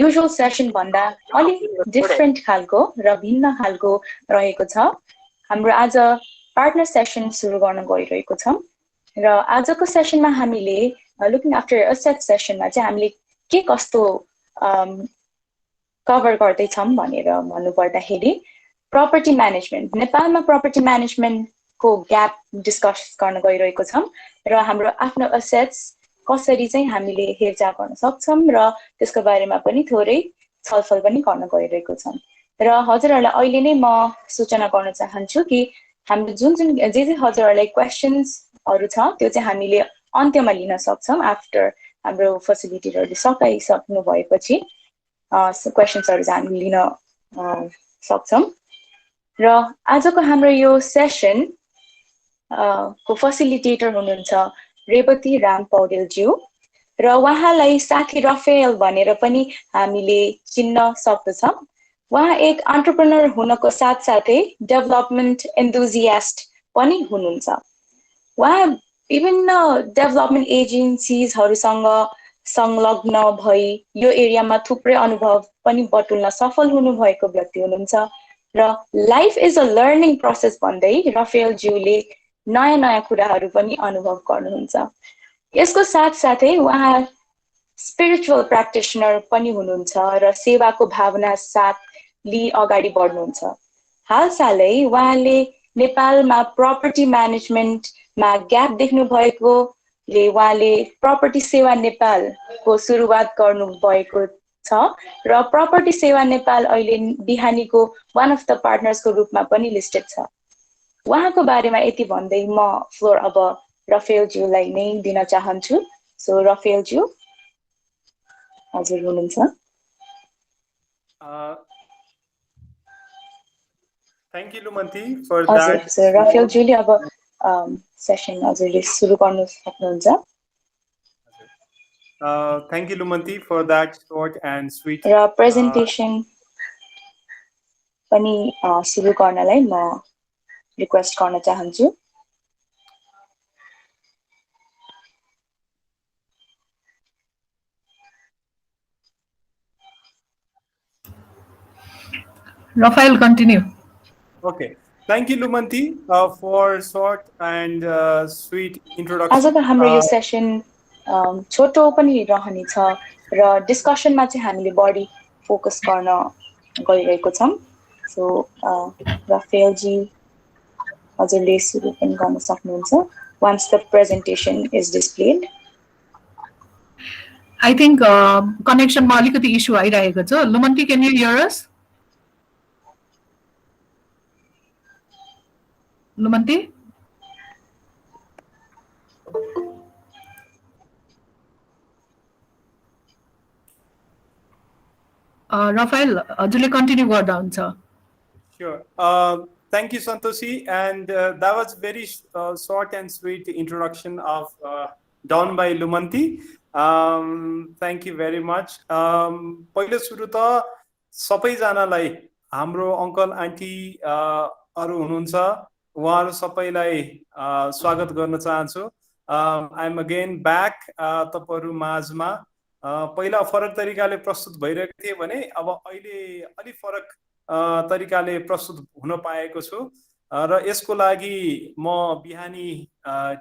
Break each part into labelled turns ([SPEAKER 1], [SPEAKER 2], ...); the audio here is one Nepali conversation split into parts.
[SPEAKER 1] युजुअल सेसन भन्दा अलिक डिफरेन्ट खालको र भिन्न खालको रहेको छ। हाम्रो आज पार्टनर सेसन सुरु गर्न गइरहेको छौँ र आजको सेसनमा हामीले लुकिङ आफ्टर असेट सेसनमा चाहिँ हामीले के कस्तो कभर गर्दैछौँ भनेर भन्नुपर्दाखेरि प्रपर्टी म्यानेजमेन्ट, नेपालमा प्रपर्टी म्यानेजमेन्टको ग्याप डिस्कस गर्न गइरहेको छौँ र हाम्रो आफ्नो असेट्स कसरी चाहिँ हामीले हेरचाह गर्न सक्छौँ र त्यसको बारेमा पनि थोरै छलफल पनि गर्न गइरहेको छौँ। र हजुरहरूलाई अहिले नै म सूचना गर्न चाहन्छु कि हाम्रो जुन जे हजुरहरूलाई क्वेसन्सहरू छ त्यो चाहिँ हामीले अन्त्यमा लिन सक्छौँ। आफ्टर हाम्रो फेसिलिटीहरूले सकाइसक्नु भएपछि क्वेसन्सहरू चाहिँ हामी लिन सक्छौँ। र आजको हाम्रो यो सेसन को फेसिलिटेटर हुनुहुन्छ रेवती राम पौडेलज्यू र उहाँलाई साथी रफेल भनेर पनि हामीले चिन्न सक्दछौँ। उहाँ एक एन्टरप्रेन्योर हुनको साथसाथै डेभलपमेन्ट एन्थुजियास्ट पनि हुनुहुन्छ। उहाँ विभिन्न डेभलपमेन्ट एजेन्सिजहरूसँग संलग्न भई यो एरियामा थुप्रै अनुभव पनि बटुल्न सफल हुनुभएको व्यक्ति हुनुहुन्छ र life is a learning process भन्दै रफेलज्यूले नयाँ नयाँ कुराहरू पनि अनुभव गर्नुहुन्छ। यसको साथसाथै उहाँ स्पिरिचुअल प्र्याक्टिसनर पनि हुनुहुन्छ र सेवाको भावना साथ लिई अगाडि बढ्नुहुन्छ। हालसालै उहाँले नेपालमा प्रपर्टी म्यानेजमेन्टमा ग्याप देख्नु भएकोले उहाँले प्रपर्टी सेवा नेपालको सुरुवात गर्नुभएको छ र प्रपर्टी सेवा नेपाल अहिले बिहानीको वान अफ द पार्टनर्सको रूपमा पनि लिस्टेड छ। उहाँको बारेमा यति भन्दै म फ्लोर अब रफेलज्यूलाई नै दिन चाहन्छु। सो रफेलज्यू हजुर हुनुहुन्छ।
[SPEAKER 2] Thank you, Lumanti, for that.
[SPEAKER 1] So रफेलज्यूले अब सेसन हजुरले सुरु गर्न सक्नुहुन्छ।
[SPEAKER 2] Thank you, Lumanti, for that short and sweet.
[SPEAKER 1] र प्रेजेन्टेसन पनि सुरु गर्नलाई म रिक्वेस्ट गर्न चाहन्छु।
[SPEAKER 3] Rafael, continue.
[SPEAKER 2] Okay. Thank you, Lumanti, for short and sweet introduction.
[SPEAKER 1] आजको हाम्रो यो सेसन छोटो पनि रहनेछ र डिस्कसनमा चाहिँ हामीले बढी फोकस गर्न गइरहेको छौँ। सो रफेलजी हजुरले सुरु पनि गर्न सक्नुहुन्छ once the presentation is displayed.
[SPEAKER 3] I think connection मा अलिकति इश्यू आइरहेको छ। Lumanti, can you hear us? Lumanti? Rafael, हजुरले कन्टिन्यू गर्दा हुन्छ।
[SPEAKER 2] Sure. Thank you, Santoshi, and that was very short and sweet introduction of done by Lumanti. Thank you very much. पहिलो सुरु त सबैजनालाई हाम्रो अङ्कल आन्टी अरु हुनुहुन्छ उहाँहरु सबैलाई स्वागत गर्न चाहन्छु। I am again back तपाईहरु माझमा। पहिला फरक तरिकाले प्रस्तुत भइरहेको थिए भने अब अहिले अलि फरक तरिकाले प्रस्तुत हुन पाएको छु र यसको लागि म बिहानी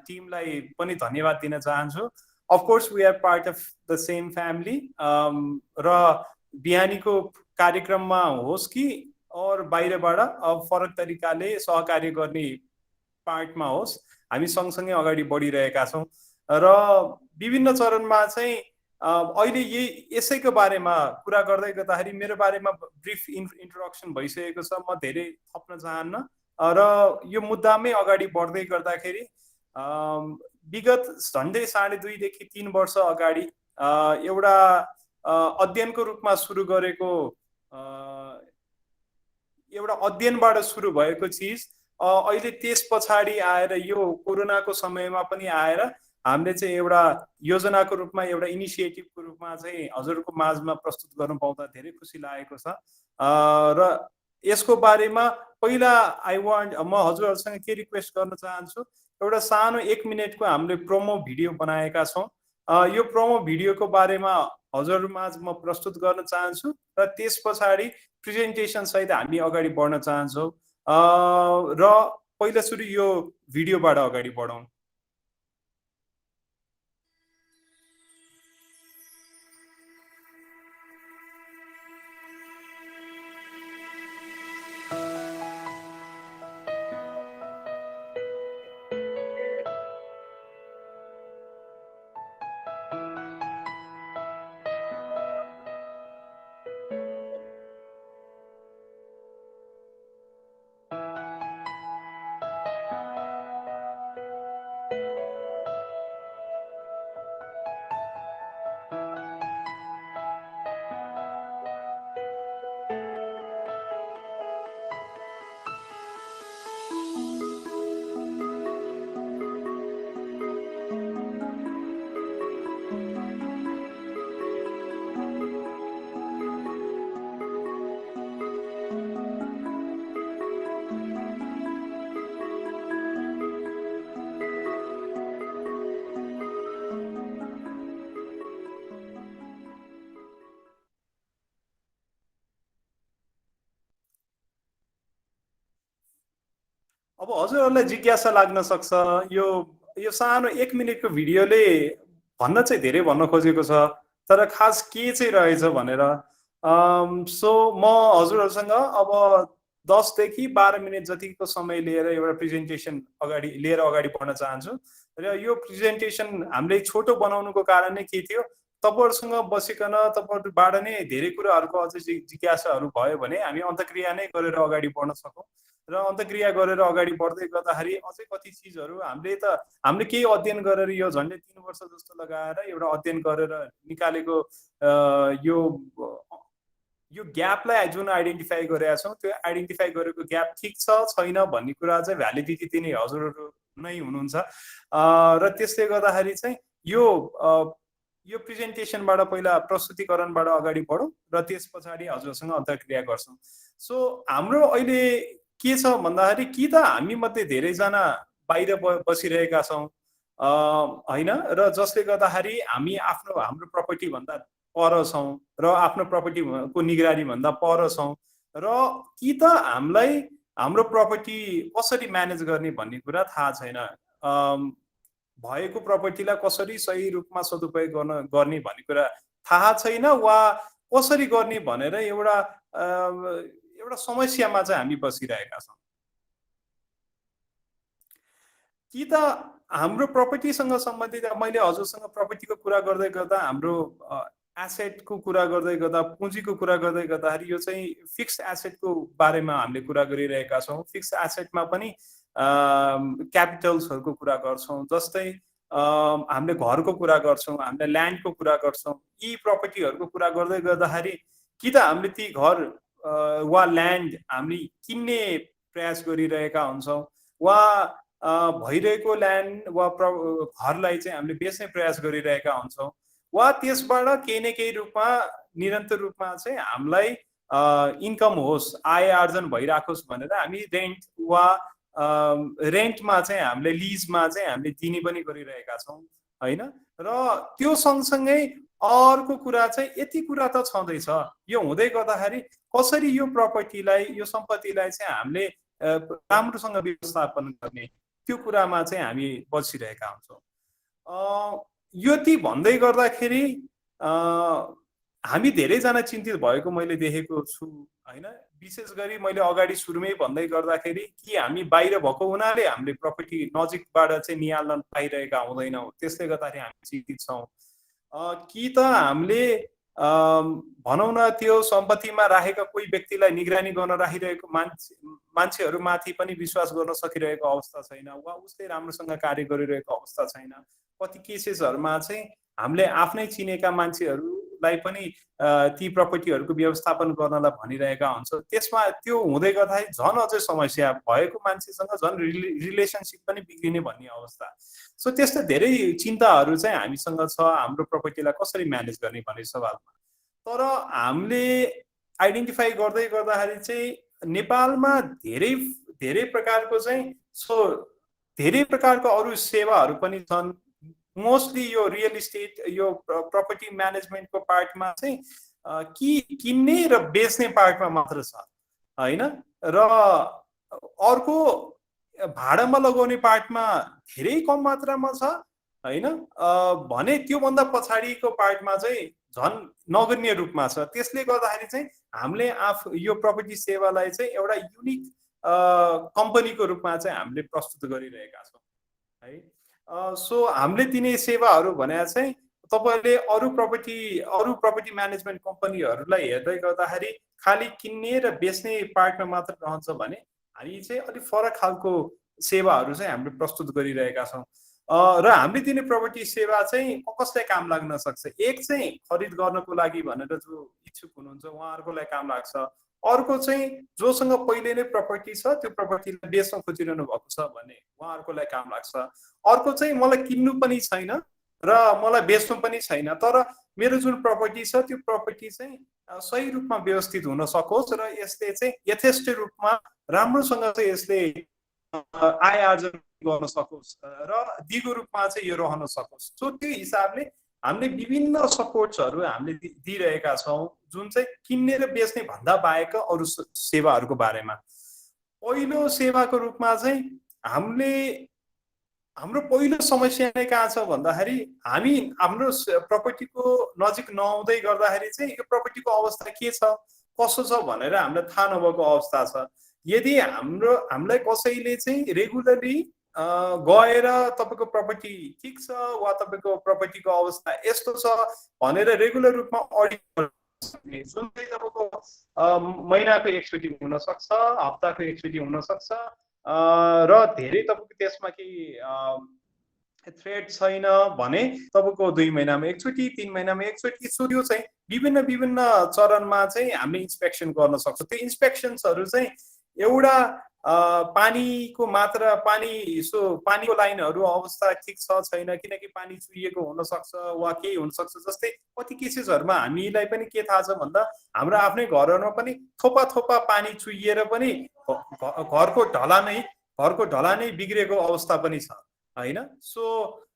[SPEAKER 2] टिमलाई पनि धन्यवाद दिन चाहन्छु। Of course we are part of the same family र बिहानीको कार्यक्रममा होस् कि और बाहिरबाट अब फरक तरिकाले सहकार्य गर्ने पार्टमा होस् हामी सँगसँगै अगाडि बढिरहेका छौं र विभिन्न चरणमा चाहिँ अहिले यसैको बारेमा कुरा गर्दै गर्दाखेरि मेरो बारेमा ब्रिफ इन्ट्रोडक्सन भइसकेको छ। म धेरै थप्न चाहन्न र यो मुद्दामै अगाडि बढ्दै गर्दाखेरि विगत झन्डै 2.5 देखि 3 वर्ष अगाडि एउटा अध्ययनको रूपमा सुरु गरेको एउटा अध्ययनबाट सुरु भएको चीज अहिले त्यस पछाडी आएर यो कोरोनाको समयमा पनि आएर हामीले चाहिँ एउटा योजनाको रूपमा एउटा इनिसिएटिभको रूपमा चाहिँ हजुरको माझमा प्रस्तुत गर्न पाउँदा धेरै खुसी लागेको छ र यसको बारेमा पहिला म हजुरहरुसँग के रिक्वेस्ट गर्न चाहन्छु एउटा सानो 1 मिनेटको हामीले प्रोमो भिडियो बनाएका छौं। यो प्रोमो भिडियोको बारेमा हजुरमाझ म प्रस्तुत गर्न चाहन्छु र त्यस पछाडि प्रेजेन्टेसन सहित हामी अगाडि बढ्न चाहन्छौँ र पहिला सुरु यो भिडियोबाट अगाडि बढौँ। अब हजुरहरूलाई जिज्ञासा लाग्न सक्छ यो सानो 1 मिनेटको भिडियोले भन्न चाहिँ धेरै भन्न खोजेको छ तर खास के चाहिँ रहेछ भनेर सो म हजुरहरूसँग अब 10 देखि 12 मिनेट जतिको समय लिएर एउटा प्रेजेन्टेसन लिएर अगाडि बढ्न चाहन्छु र यो प्रेजेन्टेसन हामीले छोटो बनाउनुको कारण नै के थियो तपाईहरुसँग बसिकन तपाईहरुबाट नै धेरै कुराहरुको अझै जिज्ञासाहरु भयो भने हामी अन्तर्क्रिया नै गरेर अगाडि बढ्न सकौं र अन्तर्क्रिया गरेर अगाडि बढ्दै गर्दाखेरि अझै कति चीजहरु हामीले केही अध्ययन गरेर यो झन्डै 3 वर्ष जस्तो लगाएर एउटा अध्ययन गरेर निकालेको यो ग्यापलाई जुन आइडेन्टिफाई गरेका छौं त्यो आइडेन्टिफाई गरेको ग्याप ठीक छ छैन भन्ने कुरा चाहिँ भ्यालिडिटी दिने हजुरहरु नै हुनुहुन्छ र त्यसले गर्दाखेरि चाहिँ यो प्रेजेन्टेसनबाट पहिला प्रस्तुतिकरणबाट अगाडि बढौं र त्यसपछि हजुरसँग अन्तर्क्रिया गर्छौं। सो हाम्रो अहिले के छ भन्दाखेरि कि त हामी मध्ये धेरै जना बाहिर बसिरहेका छौं हैन र जसले गर्दाखेरि हामी हाम्रो प्रपर्टी भन्दा पर छौं र आफ्नो प्रपर्टीको निगरानी भन्दा पर छौं र कि त हामीलाई हाम्रो प्रपर्टी कसरी म्यानेज गर्ने भन्ने कुरा थाहा छैन भएको प्रपर्टीलाई कसरी सही रूपमा सदुपयोग गर्ने भन्ने कुरा थाहा छैन वा कसरी गर्ने भनेर एउटा समस्यामा चाहिँ हामी बसिरहेका छौं। कि त हाम्रो प्रपर्टीसँग सम्बन्धित मैले हजुरसँग प्रपर्टीको कुरा गर्दै गर्दा हाम्रो एसेटको कुरा गर्दै गर्दा पुँजीको कुरा गर्दै गर्दाखेरि यो चाहिँ फिक्स्ड एसेटको बारेमा हामीले कुरा गरिरहेका छौं। फिक्स्ड एसेटमा पनि क्यापिटल्सहरुको कुरा गर्छौं जस्तै हामीले घरको कुरा गर्छौं हामीले ल्यान्डको कुरा गर्छौं यी प्रपर्टीहरुको कुरा गर्दै गर्दाखेरि कि त हामीले ती घर वा ल्यान्ड हामीले किन्ने प्रयास गरिरहेका हुन्छौं वा भइरहेको ल्यान्ड वा घरलाई चाहिँ हामीले बेच्ने प्रयास गरिरहेका हुन्छौं वा त्यसबाट केही न केही रूपमा निरन्तर रूपमा चाहिँ हामीलाई इन्कम होस् आय आर्जन भइराखोस् भनेर हामी रेन्ट वा रेन्टमा चाहिँ हामीले लिजमा चाहिँ हामीले दिने पनि गरिरहेका छौं हैन र त्यो सँगसँगै अर्को कुरा चाहिँ यति कुरा त छँदैछ यो हुँदै गर्दाखेरि कसरी यो प्रपर्टीलाई यो सम्पत्तिलाई चाहिँ हामीले राम्रोसँग व्यवस्थापन गर्ने त्यो कुरामा चाहिँ हामी बसिरहेका हुन्छौं। यति भन्दै गर्दाखेरि हामी धेरैजना चिन्तित भएको मैले देखेको छु हैन विशेष गरी मैले अगाडि सुरुमै भन्दै गर्दाखेरि कि हामी बाहिर भएको हुनाले हामीले प्रपर्टी नजिकबाट चाहिँ निहाल्न पाइरहेका हुँदैनौं त्यसले गर्दाखेरि हामी चिन्तित छौं कि त हामीले भनौं न त्यो सम्पत्तिमा राखेका कोही व्यक्तिलाई निगरानी गर्न राखिरहेको मान्छेहरु माथि पनि विश्वास गर्न सकिरहेको अवस्था छैन वा उसले राम्रोसँग कार्य गरिरहेको अवस्था छैन। कति केसेसहरुमा चाहिँ हामीले आफ्नै चिनेका मान्छेहरुलाई पनि ती प्रपर्टीहरुको व्यवस्थापन गर्नलाई भनिरहेका हुन्छौं त्यसमा त्यो हुँदै गर्दाखेरि झन् अझै समस्या भएको मान्छेसँग झन् रिलेसनशिप पनि बिग्रिने भन्ने अवस्था। सो त्यस्तो धेरै चिन्ताहरु चाहिँ हामीसँग छ हाम्रो प्रपर्टीलाई कसरी म्यानेज गर्ने भन्ने सवालमा। तर हामीले आइडेन्टिफाई गर्दै गर्दाखेरि चाहिँ नेपालमा धेरै प्रकारको चाहिँ धेरै प्रकारको अरु सेवाहरु पनि छन् मोस्टली यो रियल इस्टेट यो प्रपर्टी म्यानेजमेन्टको पार्टमा चाहिँ किन्ने र बेच्ने पार्टमा मात्र छ हैन। र अर्को भाडामा लगाउने पार्टमा धेरै कम मात्रामा छ हैन। भने त्योभन्दा पछाडिको पार्टमा चाहिँ झन् नगण्य रूपमा छ। त्यसले गर्दाखेरि चाहिँ हामीले यो प्रपर्टी सेवालाई चाहिँ एउटा युनिक कम्पनीको रूपमा चाहिँ हामीले प्रस्तुत गरिरहेका छौँ है। सो हामीले दिने सेवाहरू भने चाहिँ तपाईले अरु प्रपर्टी म्यानेजमेन्ट कम्पनीहरूलाई हेर्दै गर्दाखेरि खाली किन्ने र बेच्ने पार्टमा मात्र रहन्छ भने हामी चाहिँ अलिक फरक खालको सेवाहरू चाहिँ हामीले प्रस्तुत गरिरहेका छौँ। र हामीले दिने प्रपर्टी सेवा चाहिँ कसलाई काम लाग्न सक्छ, एक चाहिँ खरिद गर्नको लागि भनेर जो इच्छुक हुनुहुन्छ उहाँहरुकोलाई काम लाग्छ। अर्को चाहिँ जोसँग पहिले नै प्रपर्टी छ त्यो प्रपर्टीलाई बेच्न खोजिरहनु भएको छ भने उहाँहरुकोलाई काम लाग्छ। अर्को चाहिँ मलाई किन्नु पनि छैन र मलाई बेच्नु पनि छैन तर मेरो जुन प्रपर्टी छ त्यो प्रपर्टी चाहिँ सही रूपमा व्यवस्थित हुन सकोस् र यसले चाहिँ यथेष्ट रूपमा राम्रोसँग चाहिँ यसले आय आर्जन गर्न सकोस् र दिगो रूपमा चाहिँ यो रहन सकोस्। सो त्यो हिसाबले हामीले विभिन्न सपोर्ट्सहरू हामीले दिइरहेका छौँ जुन चाहिँ किन्ने र बेच्ने भन्दा बाहेक अरू सेवाहरूको बारेमा। पहिलो सेवाको रूपमा चाहिँ हाम्रो पहिलो समस्या नै कहाँ छ भन्दाखेरि हामी हाम्रो प्रपर्टीको नजिक नआउँदै गर्दाखेरि चाहिँ यो प्रपर्टीको अवस्था के छ कसो छ भनेर हामीलाई थाहा नभएको अवस्था छ। यदि हामीलाई कसैले चाहिँ रेगुलरली गएर तपाईको प्रपर्टी ठीक छ वा तपाईको प्रपर्टीको अवस्था यस्तो छ भनेर रेगुलर रूपमा अडिट गर्ने जुन चाहिँ तपाईको महिनाको एकचोटि हुन सक्छ, हप्ताको एकचोटि हुन सक्छ र धेरै तपाईको त्यसमा केही थ्रेड छैन भने तपाईको 2 महिनामा एकचोटि 3 महिनामा एकचोटि त्यो चाहिँ विभिन्न चरणमा चाहिँ हामीले इन्स्पेक्सन गर्न सक्छौँ। त्यो इन्स्पेक्सन्सहरु चाहिँ एउटा पानीको मात्रा पानीको लाइनहरु अवस्था ठीक छ छैन किनकि पानी चुहिएको हुन सक्छ वा केही हुन सक्छ। जस्तै कति केसेसहरुमा हामीलाई पनि के थाहा छ भन्दा हाम्रो आफ्नै घरहरुमा पनि थोपा पानी चुहिएर पनि घरको ढलानै बिग्रेको अवस्था पनि छ हैन। सो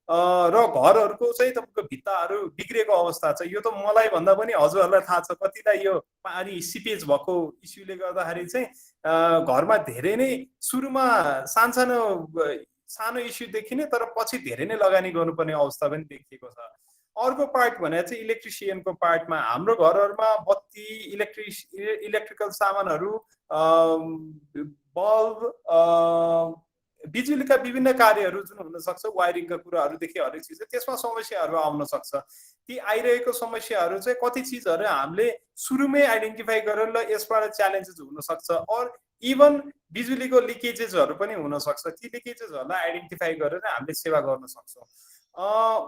[SPEAKER 2] र घरहरुको चाहिँ तपाईको भित्ताहरु बिग्रेको अवस्था छ। यो त मलाई भन्दा पनि हजुरहरुलाई थाहा छ कतिलाई यो पानी सिपेज भएको इस्युले गर्दाखेरि चाहिँ घरमा धेरै नै सुरुमा सानो इस्यु देखिने तर पछि धेरै नै लगानी गर्नुपर्ने अवस्था पनि देखिएको छ। अर्को पार्ट भने चाहिँ इलेक्ट्रिसियनको पार्टमा हाम्रो घरहरुमा बत्ती इलेक्ट्रिकल सामानहरु बल्ब बिजुलीका विभिन्न कार्यहरू जुन हुन सक्छ वायरिङका कुराहरुदेखि हरेक चीज त्यसमा समस्याहरू आउन सक्छ। ती आइरहेको समस्याहरू चाहिँ कति चीजहरु हामीले सुरुमै आइडेन्टिफाई गरेर ल यसबाट च्यालेन्जेस हुन सक्छ और इभन बिजुलीको लिकेजेसहरु पनि हुन सक्छ। ती लिकेजेसहरुलाई आइडेन्टिफाई गरेर हामीले सेवा गर्न सक्छौं।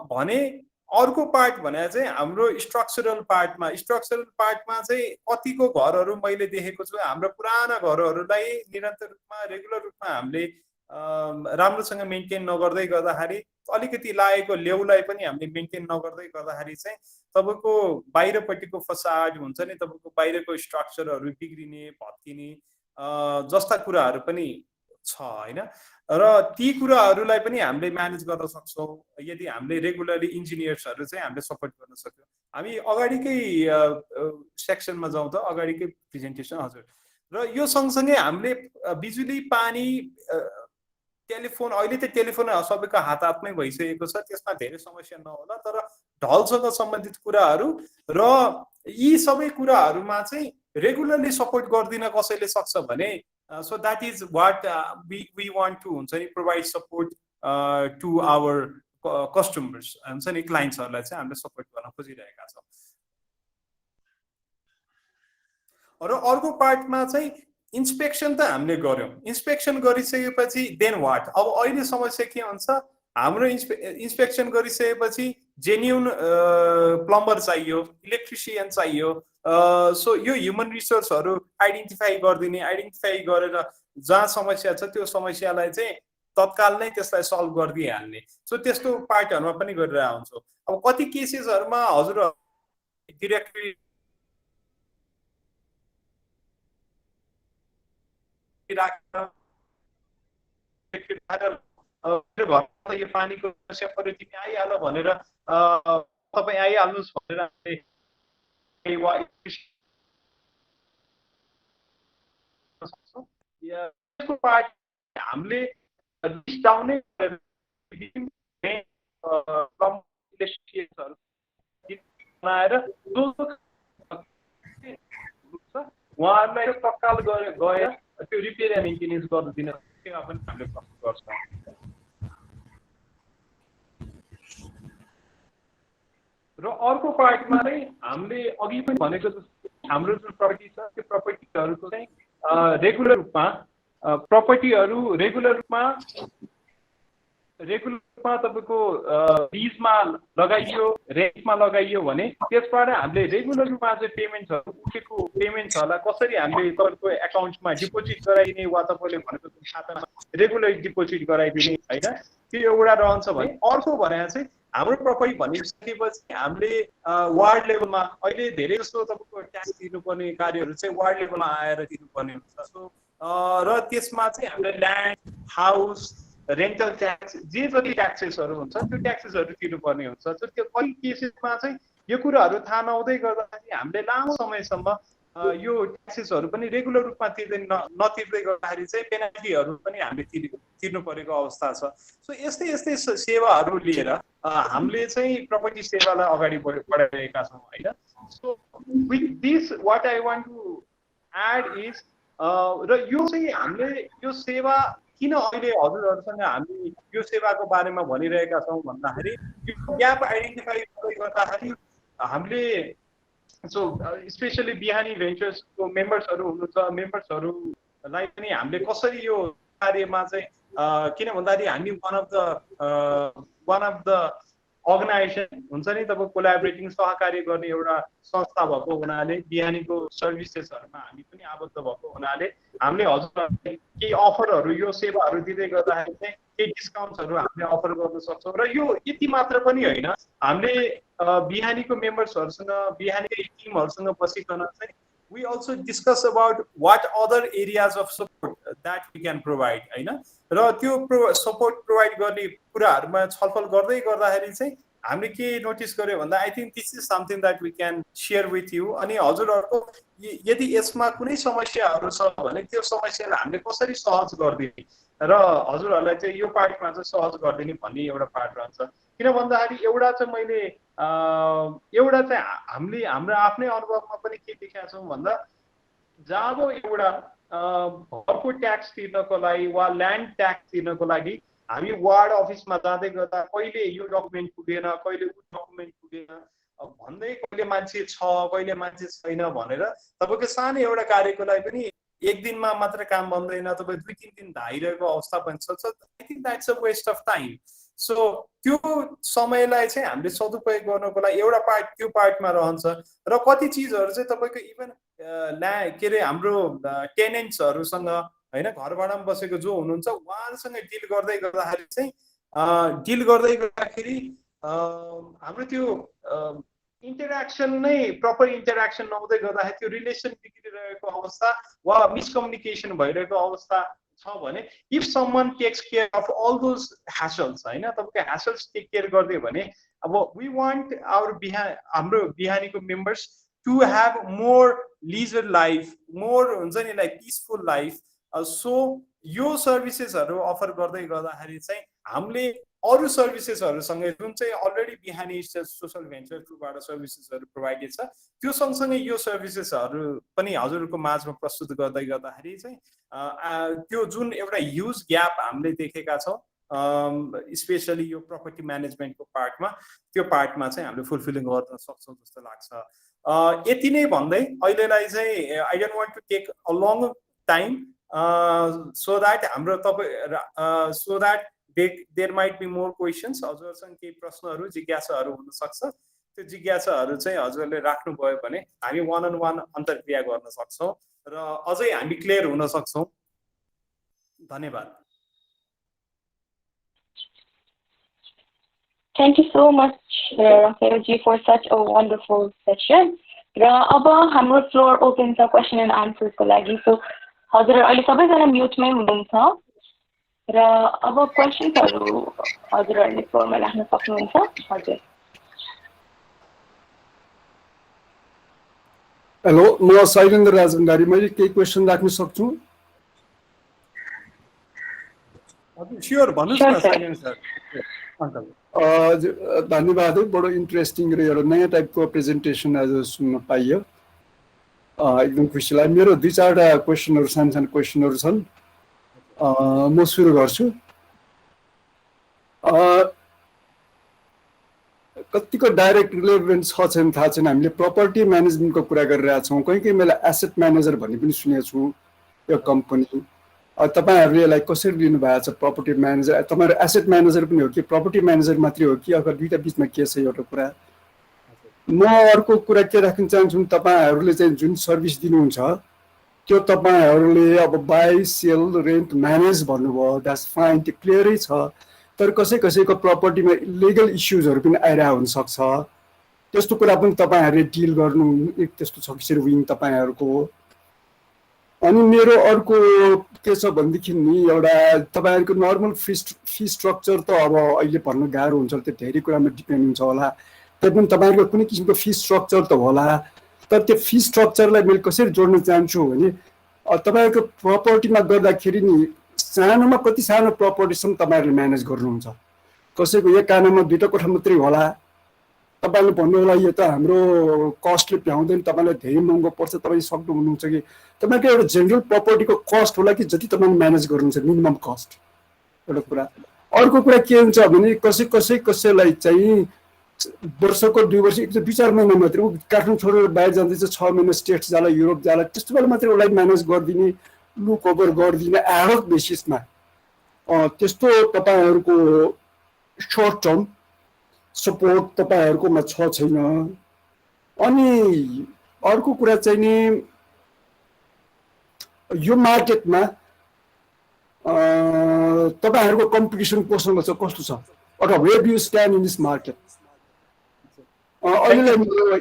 [SPEAKER 2] भने अर्को पार्ट भने चाहिँ हाम्रो स्ट्रक्चरल पार्टमा चाहिँ कतिको घरहरू मैले देखेको छु हाम्रो पुराना घरहरूलाई निरन्तर रूपमा रेगुलर रूपमा हामीले राम्रोसँग मेन्टेन नगर्दै गर्दाखेरि अलिकति लागेको लेउलाई पनि हामीले मेन्टेन नगर्दै गर्दाखेरि चाहिँ तपाईको बाहिरपट्टिको फसाड हुन्छ नि तपाईको बाहिरको स्ट्रक्चरहरू बिग्रिने भत्किने जस्ता कुराहरू पनि छ हैन। र ती कुराहरूलाई पनि हामीले म्यानेज गर्न सक्छौं यदि हामीले रेगुलरली इन्जिनियर्सहरू चाहिँ हामीले सपोर्ट गर्न सक्छौं। हामी अगाडिकै सेक्सनमा जाउँ त अगाडिकै प्रेजेन्टेसन हजुर। र यो सँगसँगै हामीले बिजुली पानी टेलिफोन अहिले त टेलिफोन सबैको हातमै भइसकेको छ त्यसमा धेरै समस्या नहोला तर ढलसँग सम्बन्धित कुराहरू र यी सबै कुराहरूमा चाहिँ रेगुलरली सपोर्ट गर्दिन कसैले सक्छ भने so that is what we want to हुन्छ नि provide support to our customers हुन्छ नि क्लाइन्ट्सहरूलाई चाहिँ हामीले सपोर्ट गर्न खोजिरहेका छौँ। र अर्को पार्टमा चाहिँ इन्स्पेक्सन त हामीले गर्यौं। इन्स्पेक्सन गरिसकेपछि देन व्हाट अब अहिले समस्या के हुन्छ हाम्रो इन्स्पेक्सन गरिसकेपछि जेन्युन प्लम्बर चाहियो इलेक्ट्रिसियन चाहियो। सो यो ह्युमन रिसोर्सहरु आइडेन्टिफाई गरेर जहाँ समस्या छ त्यो समस्यालाई चाहिँ तत्काल नै त्यसलाई सल्भ गरिदिहाल्ने। सो त्यस्तो पार्टहरुमा पनि गरेर आउँछौं। अब कति केसेसहरुमा हजुर डाइरेक्टली
[SPEAKER 4] यो पानीको समस्या पर्यो तिमी आइहाल भनेर तपाईँ आइहाल्नुहोस् भनेर यसको पार्ट हामीले डिस्काउन्टै बनाएर उहाँहरूलाई तत्काल गएर त्यो रिपेयर एन्ड मेन्टेनेन्स गरिदिन सेवा पनि हामीले प्रस्तुत गर्छौँ। र अर्को पार्टमा चाहिँ हामीले अघि पनि भनेको हाम्रो जुन प्रपर्टी छ त्यो प्रपर्टीहरूको चाहिँ रेगुलर रूपमा तपाईँको लिजमा लगाइयो रेन्टमा लगाइयो भने त्यसबाट हामीले रेगुलर रूपमा चाहिँ पेमेन्ट्सहरू उठेको पेमेन्ट्सहरूलाई कसरी हामीले तपाईँको एकाउन्टमा डिपोजिट गराइदिने वा तपाईँले भनेको खातामा रेगुलर डिपोजिट गराइदिने होइन त्यो एउटा रहन्छ भने अर्को भने चाहिँ हाम्रो प्रपर्टी भनिसकेपछि हामीले वार्ड लेभलमा अहिले धेरै जस्तो तपाईँको ट्याक्स दिनुपर्ने कार्यहरू चाहिँ वार्ड लेभलमा आएर दिनुपर्ने हुन्छ। सो र त्यसमा चाहिँ हामीले ल्यान्ड हाउस रेन्टल ट्याक्स जे जति ट्याक्सेसहरू हुन्छ त्यो ट्याक्सेसहरू तिर्नुपर्ने हुन्छ। त्यो कति केसेसमा चाहिँ यो कुराहरू थाहा नहुँदै गर्दाखेरि हामीले लामो समयसम्म यो ट्याक्सेसहरू पनि रेगुलर रूपमा तिर्दै नतिर्दै गर्दाखेरि चाहिँ पेनाल्टीहरू पनि हामीले तिर्नु परेको अवस्था छ। सो यस्तै यस्तै सेवाहरू लिएर हामीले चाहिँ प्रपर्टी सेवालाई अगाडि बढाइरहेका छौँ होइन। So with this what I want to add is र यो चाहिँ हामीले यो सेवा किन अहिले हजुरहरूसँग हामी यो सेवाको बारेमा भनिरहेका छौँ भन्दाखेरि यो ग्याप आइडेन्टिफाई गर्दाखेरि हामीले सो स्पेसली बिहानी भेन्चर्सको मेम्बर्सहरू हुनुहुन्छ मेम्बर्सहरूलाई पनि हामीले कसरी यो कार्यमा चाहिँ किन भन्दाखेरि हामी वान अफ द अर्गनाइजेसन हुन्छ नि तपाईँ कोलाबोरेटिङ सहकार्य गर्ने एउटा संस्था भएको हुनाले बिहानीको सर्भिसेसहरूमा हामी पनि आबद्ध भएको हुनाले हामीले हजुरहरूलाई केही अफरहरू यो सेवाहरू दिँदै गर्दाखेरि चाहिँ केही डिस्काउन्ट्सहरू हामीले अफर गर्न सक्छौँ। र यो यति मात्र पनि होइन हामीले बिहानीको मेम्बर्सहरूसँग बिहानीकै टिमहरूसँग बसिकन चाहिँ we also discuss about what other areas of support that we can provide हैन र त्यो सपोर्ट प्रोवाइड गर्ने कुराहरुमा छलफल गर्दै गर्दाखेरि चाहिँ हामीले के नोटिस गर्यो भन्दा I think this is something that we can share with you. अनि हजुरहरुको यदि यसमा कुनै समस्याहरु छ भने त्यो समस्यालाई हामीले कसरी सहज गर्दिने र हजुरहरुलाई चाहिँ यो पार्टमा चाहिँ सहज गर्दिने भन्ने एउटा पार्ट रहन्छ। किन भन्दाखेरि एउटा चाहिँ मैले एउटा चाहिँ हामीले हाम्रो आफ्नै अनुभवमा पनि के देखेका छौं भन्दा जब एउटा घरको ट्याक्स तिर्नको लागि वा ल्यान्ड ट्याक्स तिर्नको लागि हामी वार्ड अफिसमा जाँदै गर्दा कहिले यो डकुमेन्ट पुगेन कहिले उ डकुमेन्ट पुगेन भन्दै कहिले मान्छे छ कहिले मान्छे छैन भनेर तपाईको सानो एउटा कार्यको लागि पनि एक दिनमा मात्र काम बन्दैन तपाई 2-3 दिन धाइरहेको अवस्था पनि छ। I think that's a West of time. So त्यो समयलाई चाहिँ हामीले सदुपयोग गर्नको लागि एउटा पार्ट त्यो पार्टमा रहन्छ र कति चीजहरु चाहिँ तपाईको इभन के रे हाम्रो टेनेन्ट्सहरुसँग हैन घर भाडामा बसेको जो हुनुहुन्छ उहाँहरुसँग डिल गर्दै गर्दाखेरि हाम्रो त्यो इन्टरेक्सन नै प्रपर इन्टरेक्सन नहुँदै गर्दाखेरि त्यो रिलेसन बिग्रिरहेको अवस्था वा मिसकम्युनिकेसन भइरहेको अवस्था छ भने if someone takes care of all those hassles हैन तपाईको ह्यासल्स टेक केयर गर्दियो भने अब वी वान्ट हाम्रो बिहानीको members to have more leisure life more हुन्छ नि लाइक पिसफुल लाइफ। सो यो सर्भिसेसहरु अफर गर्दै गर्दाखेरि चाहिँ हामीले अरु सर्भिसेसहरुसँग जुन चाहिँ अलरेडी बिहानी सोशल भेन्चर थ्रुबाट सर्भिसेसहरु प्रोवाइडेड छ त्यो सँगसँगै यो सर्भिसेसहरु पनि हजुरको माझमा प्रस्तुत गर्दै गर्दाखेरि चाहिँ त्यो जुन एउटा ह्युज ग्याप हामीले देखेका छौं स्पेशली यो प्रपर्टी म्यानेजमेन्टको पार्टमा त्यो पार्टमा चाहिँ हामीले फुलफिलिङ गर्न सक्छौं जस्तो लाग्छ। यति नै भन्दै अहिलेलाई चाहिँ I don't want to take a long time so that there might be more questions हजुरसँग केही प्रश्नहरु जिज्ञासाहरु हुन सक्छ त्यो जिज्ञासाहरु चाहिँ हजुरले राख्नु भयो भने हामी वन अन वन अन्तर्क्रिया गर्न सक्छौं र अझै हामी क्लियर हुन सक्छौं। धन्यवाद।
[SPEAKER 1] Thank you so much Rafaelji for such a wonderful session र अब हाम्रो फ्लोर ओपन छ क्वेशन एन्ड आन्सर्स को लागि। सो हजुर अहिले सबैजना म्युटमै हुनुहुन्छ। र अब क्वेसन्सहरु हजुरहरुले फ्लोरमा राख्न सक्नुहुन्छ हजुर
[SPEAKER 5] हेलो म शैलेन्द्र राज भण्डारी मैले केही क्वेसन राख्न सक्छु
[SPEAKER 2] हजुर स्योर भन्नुस् न शैलेन्द्र सर अङ्कल
[SPEAKER 5] धन्यवाद बडो इन्ट्रेस्टिङ र एउटा नयाँ टाइपको प्रेजेन्टेसन आज सुन्न पाइयो एकदम खुसी लाग्यो मेरो दुई चारवटा क्वेसनहरु सानो सानो क्वेसनहरु छन् म सुरु गर्छु कतिको डाइरेक्ट रिलेभेन्ट छ छैन थाहा छैन हामीले प्रपर्टी म्यानेजमेन्टको कुरा गरिरहेका छौँ कहीँ मैले एसेट म्यानेजर भन्ने पनि सुनेको छु यो कम्पनी तपाईहरुले यसलाई कसरी लिनु भएको छ प्रपर्टी म्यानेजर तपाईहरु एसेट म्यानेजर पनि हो कि प्रपर्टी म्यानेजर मात्रै हो कि अगर दुईटा बीचमा के छ एउटा कुरा म अर्को कुरा के राख्न चाहन्छु तपाईहरुले चाहिँ जुन सर्भिस दिनुहुन्छ त्यो तपाईहरुले अब बाइ सेल रेन्ट म्यानेज भन्नुभयो द्याट्स फाइन त्यो क्लियरै छ तर कसैको प्रपर्टीमा इलिगल इश्यूजहरु पनि आइरहेको हुन सक्छ त्यस्तो कुरा पनि तपाईहरुले डिल गर्नु त्यस्तो छ कि विङ तपाईहरुको अनि मेरो अर्को के छ भन्देखि नि एउटा तपाईहरुको नर्मल फी स्ट्रक्चर त अब अहिले भन्न गाह्रो हुन्छ त्यो धेरै कुरामा डिपेन्ड हुन्छ होला तैपनि तपाईहरुको कुनै किसिमको फी स्ट्रक्चर त होला तर त्यो फी स्ट्रक्चरलाई मैले कसरी जोड्न चाहन्छु भने तपाईहरुको प्रपर्टीमा गर्दाखेरि नि सानोमा कति सानो प्रपर्टीसम्म तपाईहरुले म्यानेज गर्नुहुन्छ कसैको एक कानामा दुईटा कोठा मात्रै होला तपाईले भन्नु होला यो त हाम्रो कस्टले भ्याउँदैन तपाईलाई धेरै महँगो पर्छ तपाईले सक्नु हुनुहुन्छ कि तपाईको एउटा जनरल प्रपर्टीको कस्ट होला कि जति तपाईले म्यानेज गर्नुहुन्छ मिनिमम कस्ट एउटा कुरा अर्को कुरा के हुन्छ भने कसैलाई चाहिँ वर्षको 2 वर्ष एक 2-4 महिना मात्रै काठमाडौँ छोडेर बाहिर जाँदैछ 6 महिना स्टेट्स जाला युरोप जाला त्यस्तो बेला मात्रै उसलाई म्यानेज गर्दिने लुक ओभर गर्दिने एडहक बेसिसमा त्यस्तो तपाईहरुको शॉर्ट टर्म सपोर्ट तपाईहरुकोमा छ छैन अनि अर्को कुरा चाहिँ नि यो मार्केटमा तपाईहरुको कम्पिटिसन कोसँग छ कस्तो छ अथवा where do you stand in this market अहिले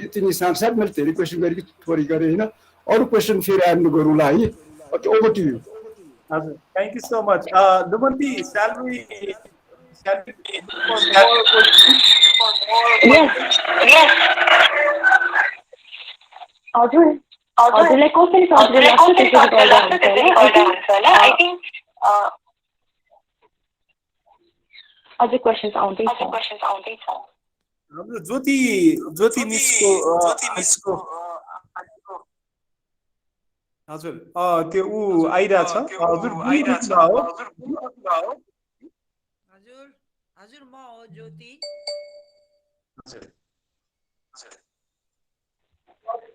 [SPEAKER 5] यति नै साथ मैले धेरै क्वेसन गरे थोरै गरे हैन अरु क्वेसन फेरि एड गरौँला है ओभर टु यु
[SPEAKER 2] हजुर thank you so much Lumanti shall we
[SPEAKER 1] हजुरलाई कसरी गर्दा हुन्छ होला आई थिंक अझै क्वेशन्स आउँदैछ
[SPEAKER 2] हाम्रो ज्योति मिसको हजुर त्यो उ आइरा छ हजुर
[SPEAKER 6] हजुर म हो ज्योति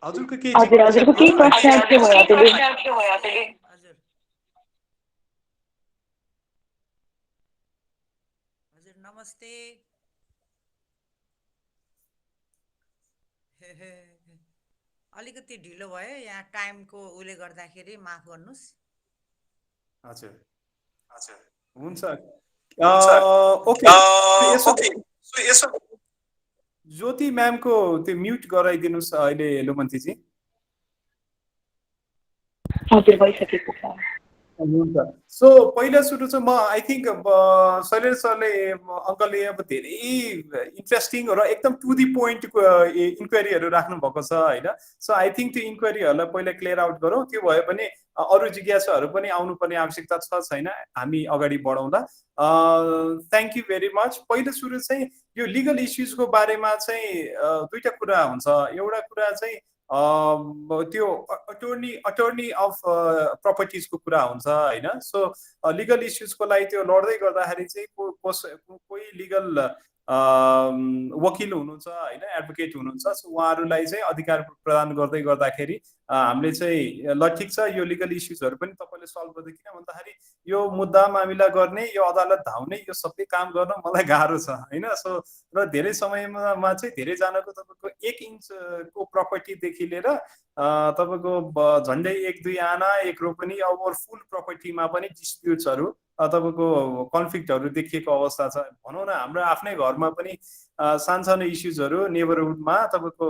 [SPEAKER 2] हजुरको के
[SPEAKER 1] हजुरको के क्वेशन के भयो
[SPEAKER 6] हजुर नमस्ते अलिकति ढिलो भयो यहाँ टाइमको उले गर्दाखेरि माफ गर्नुस्
[SPEAKER 2] हजुर हुन्छ ओके यसो ज्योति म्यामको त्यो म्युट गराइदिनुस् अहिले लुमन्ती जी
[SPEAKER 1] हजुर भइसकेको छ
[SPEAKER 2] हुन्छ सो पहिला सुरु चाहिँ म आई थिंक शैलेन्द्र सरले अङ्कलले अब धेरै इन्ट्रेस्टिङ र एकदम टु दी पोइन्टको इन्क्वायरीहरू राख्नु भएको छ हैन सो आई थिंक त्यो इन्क्वायरीहरूलाई पहिला क्लियर आउट गरौँ त्यो भयो भने अरू जिज्ञासाहरू पनि आउनुपर्ने आवश्यकता छ छैन हामी अगाडि बढाउँदा थ्यांक यू भेरी मच पहिलो सुरु चाहिँ यो लिगल इस्युजको बारेमा चाहिँ दुईटा कुरा हुन्छ एउटा कुरा चाहिँ त्यो अटर्नी अफ प्रपर्टिजको कुरा हुन्छ हैन सो लिगल इस्युजको लागि त्यो लड्दै गर्दाखेरि चाहिँ कोही लिगल वकिल हुनुहुन्छ हैन एडभोकेट हुनुहुन्छ सो उहाँहरूलाई चाहिँ अधिकार प्रदान गर्दै गर्दाखेरि हामीले चाहिँ ल ठिक छ यो लिगल इस्युजहरू पनि तपाईले सल्भ गर्दै किन भन्दाखेरि यो मुद्दा मामिला गर्ने यो अदालत धाउने यो सबै काम गर्न मलाई गाह्रो छ हैन सो र धेरै समयमा चाहिँ धेरै जनाको तपाईको 1 इन्चको प्रपर्टी देखि लिएर तपाईको झन्डै 1-2 आना 1 रोपनी ओभर फुल प्रपर्टीमा पनि डिस्प्युट्सहरू तपाईँको कन्फ्लिक्टहरू देखिएको अवस्था छ भनौँ न हाम्रो आफ्नै घरमा पनि सानसानो इस्युजहरू नेबरहुडमा तपाईँको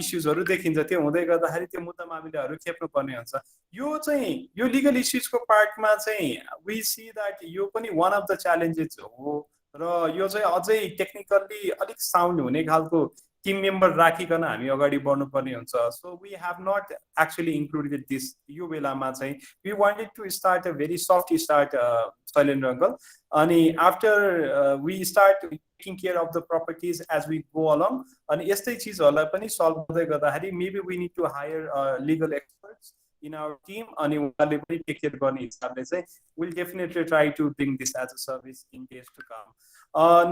[SPEAKER 2] इस्युजहरू देखिन्छ त्यो हुँदै गर्दाखेरि त्यो मुद्दा मामिलाहरू खेप्नुपर्ने हुन्छ यो चाहिँ यो लिगल इस्युजको पार्टमा चाहिँ वी सी द्याट यो पनि वान अफ द च्यालेन्जेस हो र यो चाहिँ अझै टेक्निकल्ली अलिक साउन्ड हुने खालको टिम मेम्बर राखिकन हामी अगाडि बढ्नुपर्ने हुन्छ so we have not actually included this यो बेलामा चाहिँ we wanted to start a very soft start Shailendra uncle अनि after we start taking care of the properties as we go along अनि यस्तै चिजहरूलाई पनि सल्भ गर्दै गर्दाखेरि maybe we need to hire legal experts in our team अनि उहाँले पनि टेक केयर गर्ने हिसाबले चाहिँ will definitely try to bring this as a service in days to come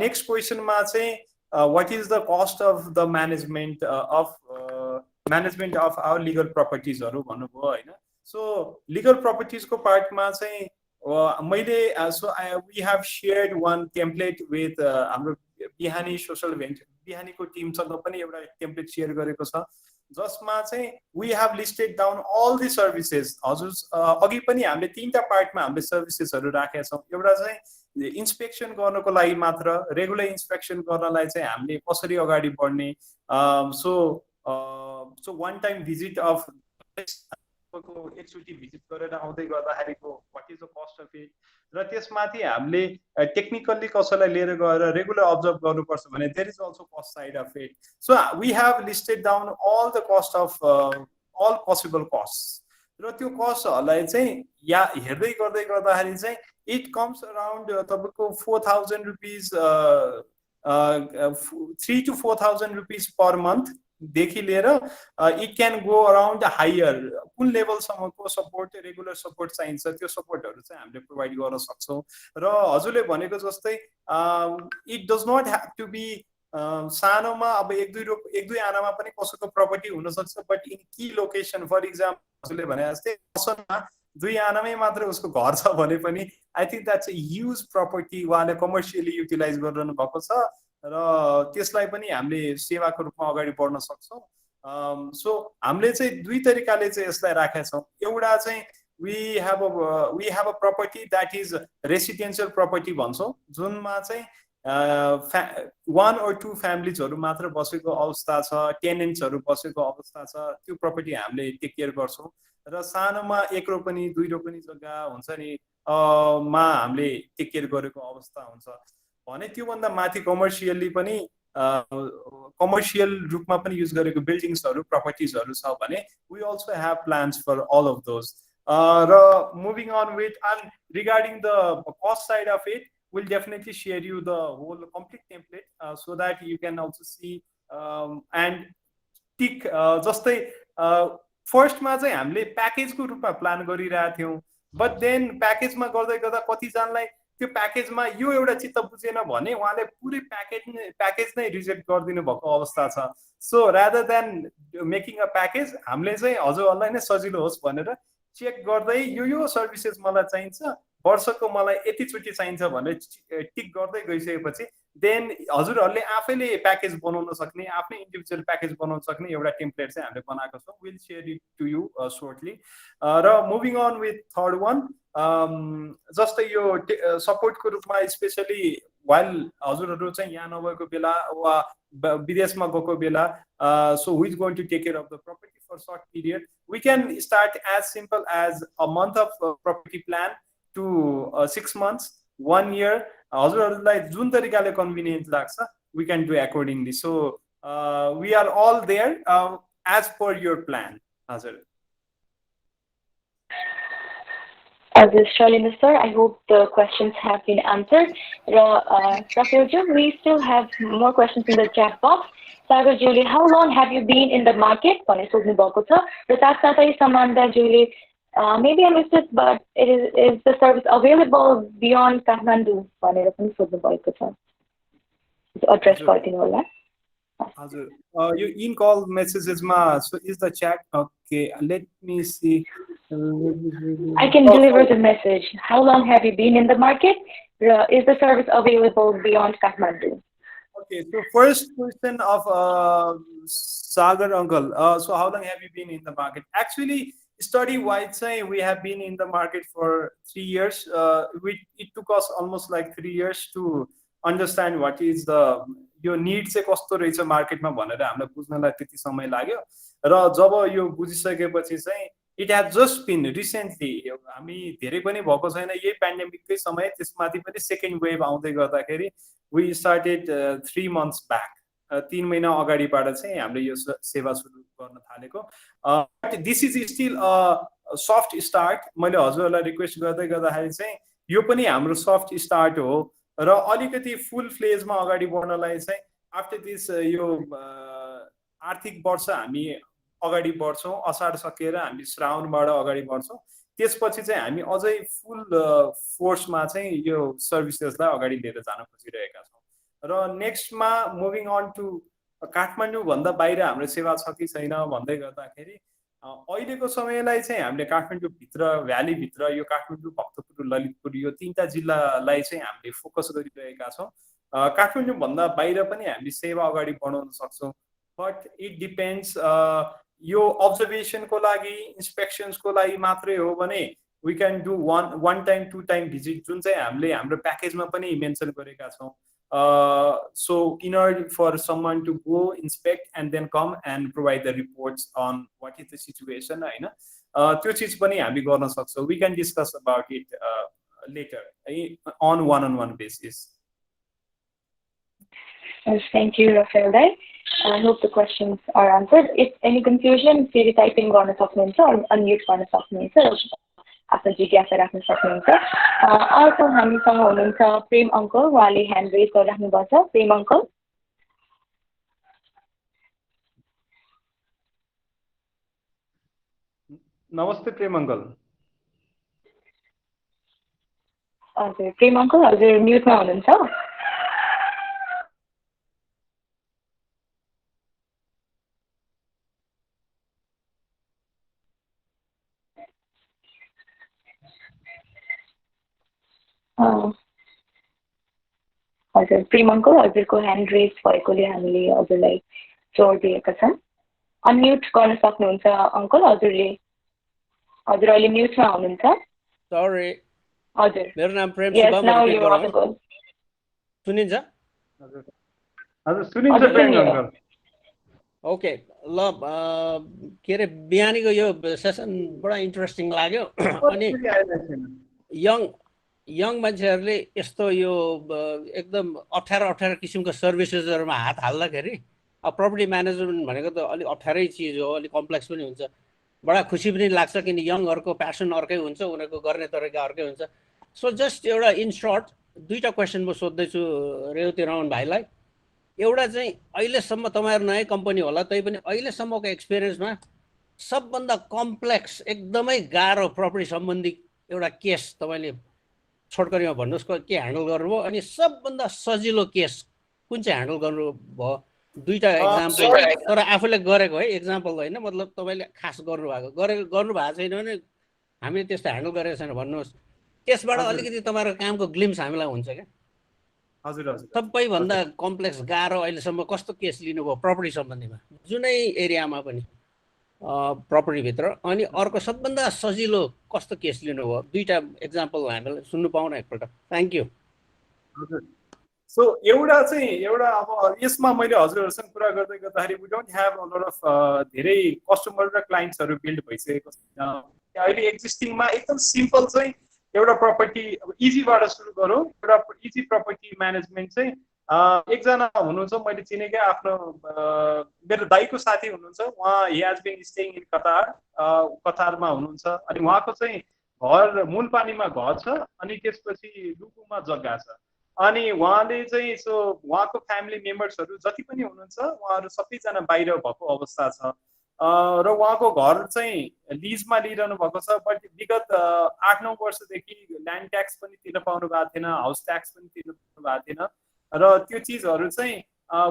[SPEAKER 2] next क्वेसनमा चाहिँ what is the cost of the management of our legal properties haru भन्नुभयो हैन so legal properties को part मा चाहिँ मैले so we have shared one template with हाम्रो बिहानी social venture बिहानी को टिम सँग पनि एउटा टेम्प्लेट शेयर गरेको छ जसमा चाहिँ we have listed down all the services हजुर अघि पनि हामीले तीनटा पार्टमा हामीले सर्भिसेसहरु राखेका छौं एउटा चाहिँ इन्स्पेक्सन गर्नको लागि मात्र रेगुलर इन्स्पेक्सन गर्नलाई चाहिँ हामीले कसरी अगाडि बढ्ने so one time visit of को एकचोटि भिजिट गरेर आउँदै गर्दाखेरिको what is the cost of it र त्यसमाथि हामीले टेक्निकल्ली कसैलाई लिएर गएर रेगुलर अब्जर्भ गर्नुपर्छ भने there is also cost side of it so we have listed down all the cost of all possible cost र त्यो कस्टहरूलाई चाहिँ या हेर्दै गर्दाखेरि चाहिँ it comes around तपाईँको 4,000 rupees 3 to 4,000 rupees per month देखि लिएर it can go around higher कुन लेभलसम्मको सपोर्ट रेगुलर सपोर्ट चाहिन्छ त्यो सपोर्टहरू चाहिँ हामीले प्रोभाइड गर्न सक्छौं र हजुरले भनेको जस्तै it does not have to be सानोमा अब एक दुई आनामा पनि कसैको प्रपर्टी हुन सक्छ but in key location for example हजुरले भने जस्तै असनमा दुई आनामै मात्र उसको घर छ भने पनि I think that's a huge property उहाँले कमर्सियली युटिलाइज गरिरहनु भएको छ र त्यसलाई पनि हामीले सेवाको रूपमा अगाडि बढ्न सक्छौं सो हामीले चाहिँ दुई तरिकाले चाहिँ यसलाई राखेका छौं एउटा चाहिँ we have a property that is residential property भन्छौं जुनमा चाहिँ one or two families हरु मात्र बसेको अवस्था छ टेनेन्ट्सहरु बसेको अवस्था छ त्यो प्रपर्टी हामीले टेक केयर गर्छौं र सानोमा एक रोपनी दुई रोपनी जग्गा हुन्छ नि मा हामीले टेक केयर गरेको अवस्था हुन्छ भने त्यो भन्दा माथि कमर्सियली पनि कमर्सियल रूपमा पनि युज गरेको बिल्डिङ्सहरु प्रपर्टिजहरु छ भने we also have plans for all of those moving on with and regarding the cost side of it we'll definitely share you the whole complete template so that you can also see and tick जस्तै फर्स्ट मा चाहिँ हामीले प्याकेज को रूपमा प्लान गरिरहेका थियौं बट देन प्याकेज मा गर्दै गर्दा कति जनालाई त्यो प्याकेजमा यो एउटा चित्त बुझेन भने उहाँले पुरै प्याकेज नै रिजेक्ट गरिदिनु भएको अवस्था छ so rather than making a package हामीले चाहिँ हजुरहरुलाई नै सजिलो होस् भनेर चेक गर्दै यो सर्भिसेस मलाई चाहिन्छ वर्षको मलाई यति चोटी चाहिन्छ भनेर टिक गर्दै गइसकेपछि देन हजुरहरुले आफैले प्याकेज बनाउन सक्ने आफ्नै इन्डिभिजुअल प्याकेज बनाउन सक्ने एउटा टेम्प्लेट चाहिँ हामीले बनाएको छौं will share it to you shortly र moving on with third one जस्तै यो सपोर्टको रूपमा स्पेशली व्हाइल हजुरहरु चाहिँ यहाँ नभएको बेला वा विदेशमा गएको बेला so who is going to take care of the property for short period we can start as simple as a month of property plan to 6 months 1 year हजुरहरुलाई जुन तरिकाले कन्भिनियन्ट लाग्छ we can do accordingly so we are all there as per your plan हजुर
[SPEAKER 1] Shalini sir, I hope the questions have been answered. Rafael Jum, we still have more questions in the chat box. Sagar Julie, how long have you been in the market? Samanda Julie, maybe I missed it, but is the service available beyond Kathmandu? Address
[SPEAKER 2] your in-call messages so is the chat okay let me see
[SPEAKER 1] I can deliver the message. How long have you been in the market? Is the service available beyond Kathmandu?
[SPEAKER 2] Okay, so first question of Sagar uncle. So how long have you been in the market? Actually, study wise say we have been in the market for 3 years. It took us almost like 3 years to understand what is the your need चाहिँ कस्तो रहेछ मार्केटमा भनेर हामीलाई बुझ्नलाई त्यति समय लाग्यो र जब यो बुझिसकेपछि चाहिँ it has just been recently हामी धेरै पनि भएको छैन यही पेन्डेमिककै समय त्यसमाथि पनि सेकेन्ड वेभ आउँदै गर्दाखेरि वी स्टार्टेड 3 months ब्याक 3 महिना अगाडिबाट चाहिँ हामीले यो सेवा सुरु गर्न थालेको this is still a soft start मैले हजुरहरूलाई रिक्वेस्ट गर्दै गर्दाखेरि चाहिँ यो पनि हाम्रो सफ्ट स्टार्ट हो र अलिकति फुल फ्लेजमा अगाडि बढ्नलाई चाहिँ आफ्टर दिस यो आर्थिक वर्ष हामी अगाडि बढ्छौँ असाढ सकेर हामी श्रावणबाट अगाडि बढ्छौँ त्यसपछि चाहिँ हामी अझै फुल फोर्समा चाहिँ यो सर्भिसेसलाई अगाडि लिएर जान खोजिरहेका छौँ र नेक्स्टमा मुभिङ अन टु काठमाडौँ भन्दा बाहिर हाम्रो सेवा छ कि छैन भन्दै गर्दाखेरि अहिलेको समयलाई चाहिँ हामीले काठमाडौँ भित्र भ्याली भित्र यो काठमाडौँ भक्तपुर ललितपुर यो 3टा जिल्लालाई चाहिँ हामीले फोकस गरिरहेका छौँ काठमाडौँ भन्दा बाहिर पनि हामीले सेवा अगाडि बढाउन सक्छौँ बट इट डिपेन्ड्स यो अब्जर्भेसनको लागि इन्स्पेक्सन्सको लागि मात्रै हो भने we can do one time 2 time visit जुन चाहिँ हामीले हाम्रो प्याकेजमा पनि मेन्सन गरेका छौँ so in order for someone to go inspect and then come and provide the reports on what is the situation हैन त्यो चीज पनि हामी गर्न सक्छौँ we can discuss about it later on one-on-one basis.
[SPEAKER 1] Thank you, Rafael. I hope the questions are answered. If any confusion, please type in गर्न सक्नुहुन्छ or unmute गर्न सक्नुहुन्छ आफ्नो जिज्ञासा राख्न सक्नुहुन्छ अर्को हामीसँग हुनुहुन्छ प्रेम अङ्कल उहाँले ह्यान्ड रेज गरिराख्नु भएको छ प्रेम अङ्कल
[SPEAKER 2] नमस्ते प्रेम अङ्कल
[SPEAKER 1] हजुर प्रेम अङ्कल हजुर म्युटमा हुनुहुन्छ हजुर प्रेम अङ्कल हजुरको ह्यान्ड रेज भएकोले हामीले हजुरलाई जोड दिएका छन् अनम्युट गर्न सक्नुहुन्छ अङ्कल हजुरले हजुर अहिले म्युटमा हुनुहुन्छ
[SPEAKER 7] सरी
[SPEAKER 1] हजुर
[SPEAKER 7] मेरो नाम प्रेम सुब्बा सुनिन्छ
[SPEAKER 2] हजुर सुनिन्छ प्रेम अङ्कल
[SPEAKER 7] ओके ल के रे बिहानीको यो सेसन बडा इन्ट्रेस्टिङ लाग्यो अनि यङ मान्छेहरूले यस्तो यो एकदम अप्ठ्यारो किसिमको सर्भिसेसहरुमा हात हाल्दाखेरि अब प्रपर्टी म्यानेजमेन्ट भनेको त अलि अप्ठ्यारै चिज हो अलि कम्प्लेक्स पनि हुन्छ बडा खुसी पनि लाग्छ किन यङहरुको प्यासन अर्कै हुन्छ उनीहरुको गर्ने तरिका अर्कै हुन्छ सो जस्ट एउटा इन सर्ट दुईटा क्वेशन म सोध्दै छु रेवती राउन भाइलाई एउटा चाहिँ अहिलेसम्म तपाईहरु नयाँ कम्पनी होला तै पनि अहिलेसम्मको एक्सपिरियन्समा सबभन्दा कम्प्लेक्स एकदमै गाह्रो प्रपर्टी सम्बन्धी एउटा केस तपाईले छोटकरीमा भन्नुस् के ह्यान्डल गर्नुभयो अनि सबभन्दा सजिलो केस कुन चाहिँ ह्यान्डल गर्नुभयो दुईटा एक्जाम्पल तर आफूले गरेको है एक्जाम्पल होइन मतलब तपाईले खास गर्नु भएको छैन भने हामीले त्यस्तो ह्यान्डल गरेको छैन भन्नुहोस् त्यसबाट अलिकति तपाईहरुको कामको ग्लिम्स हामीलाई हुन्छ क्या
[SPEAKER 2] हजुर हजुर
[SPEAKER 7] सबैभन्दा कम्प्लेक्स गाह्रो अहिलेसम्म कस्तो केस लिनुभयो प्रपर्टी सम्बन्धीमा जुनै एरियामा पनि प्रपर्टी भित्र अनि अर्को सबभन्दा सजिलो कस्तो केस लिनुभयो दुईटा एक्जाम्पल हामीले सुन्नु पाउन एकपल्ट थ्यांक यू
[SPEAKER 2] सो एउटा अब यसमा मैले हजुरहरुसँग कुरा गर्दै गर्दाखेरि we don't have a lot of धेरै कस्टमर र क्लाइन्ट्सहरु बिल्ड भइसकेको छ अहिले एक्जिस्टिङमा एकदम सिम्पल चाहिँ एउटा प्रपर्टी इजीबाट सुरु गरौँ एउटा इजी प्रपर्टी म्यानेजमेन्ट चाहिँ एकजना हुनुहुन्छ मैले चिनेकै आफ्नो मेरो दाइको साथी हुनुहुन्छ उहाँ he has been staying in कतारमा हुनुहुन्छ अनि उहाँको चाहिँ घर मूलपानीमा घर छ अनि त्यसपछि लुकुमा जग्गा छ अनि उहाँले चाहिँ सो उहाँको फ्यामिली मेम्बर्सहरु जति पनि हुनुहुन्छ उहाँहरु सबैजना बाहिर भएको अवस्था छ र उहाँको घर चाहिँ लिजमा लिइरहनु भएको छ बट विगत 8-9 वर्षदेखि ल्यान्ड ट्याक्स पनि तिर्न पाउनु भएको थिएन हाउस ट्याक्स पनि तिर्न पाउनु भएको थिएन र त्यो चीजहरु चाहिँ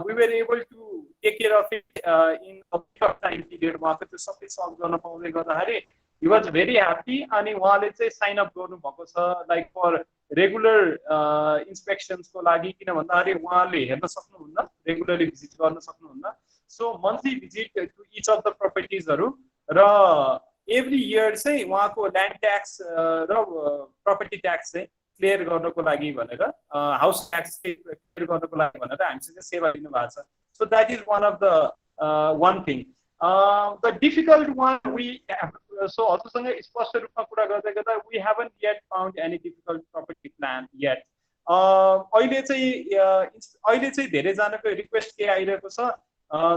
[SPEAKER 2] we were able to take care of it in a short time period उहाँको त्यो सबै सल्भ गर्न पाउँदै गर्दाखेरि ही वाज भेरी ह्याप्पी अनि उहाँले चाहिँ साइन अप गर्नु भएको छ लाइक फर रेगुलर इन्स्पेक्सन्सको लागि किन भन्दाखेरि उहाँले हेर्न सक्नुहुन्न रेगुलरली भिजिट गर्न सक्नुहुन्न so monthly visit to each of the प्रपर्टिजहरु र एभ्री इयर चाहिँ उहाँको ल्यान्ड ट्याक्स र प्रपर्टी ट्याक्स चाहिँ क्लियर गर्नको लागि भनेर हाउस ट्याक्स क्लियर गर्नको लागि भनेर हामीसँग सेवा दिनु भएको छ. So that is one of the one thing. The difficult one we so हजुरसँग स्पष्ट रूपमा कुरा गर्दै गर्दा we haven't yet found any difficult property plan yet. अहिले चाहिँ धेरैजनाको रिक्वेस्ट के आइरहेको छ,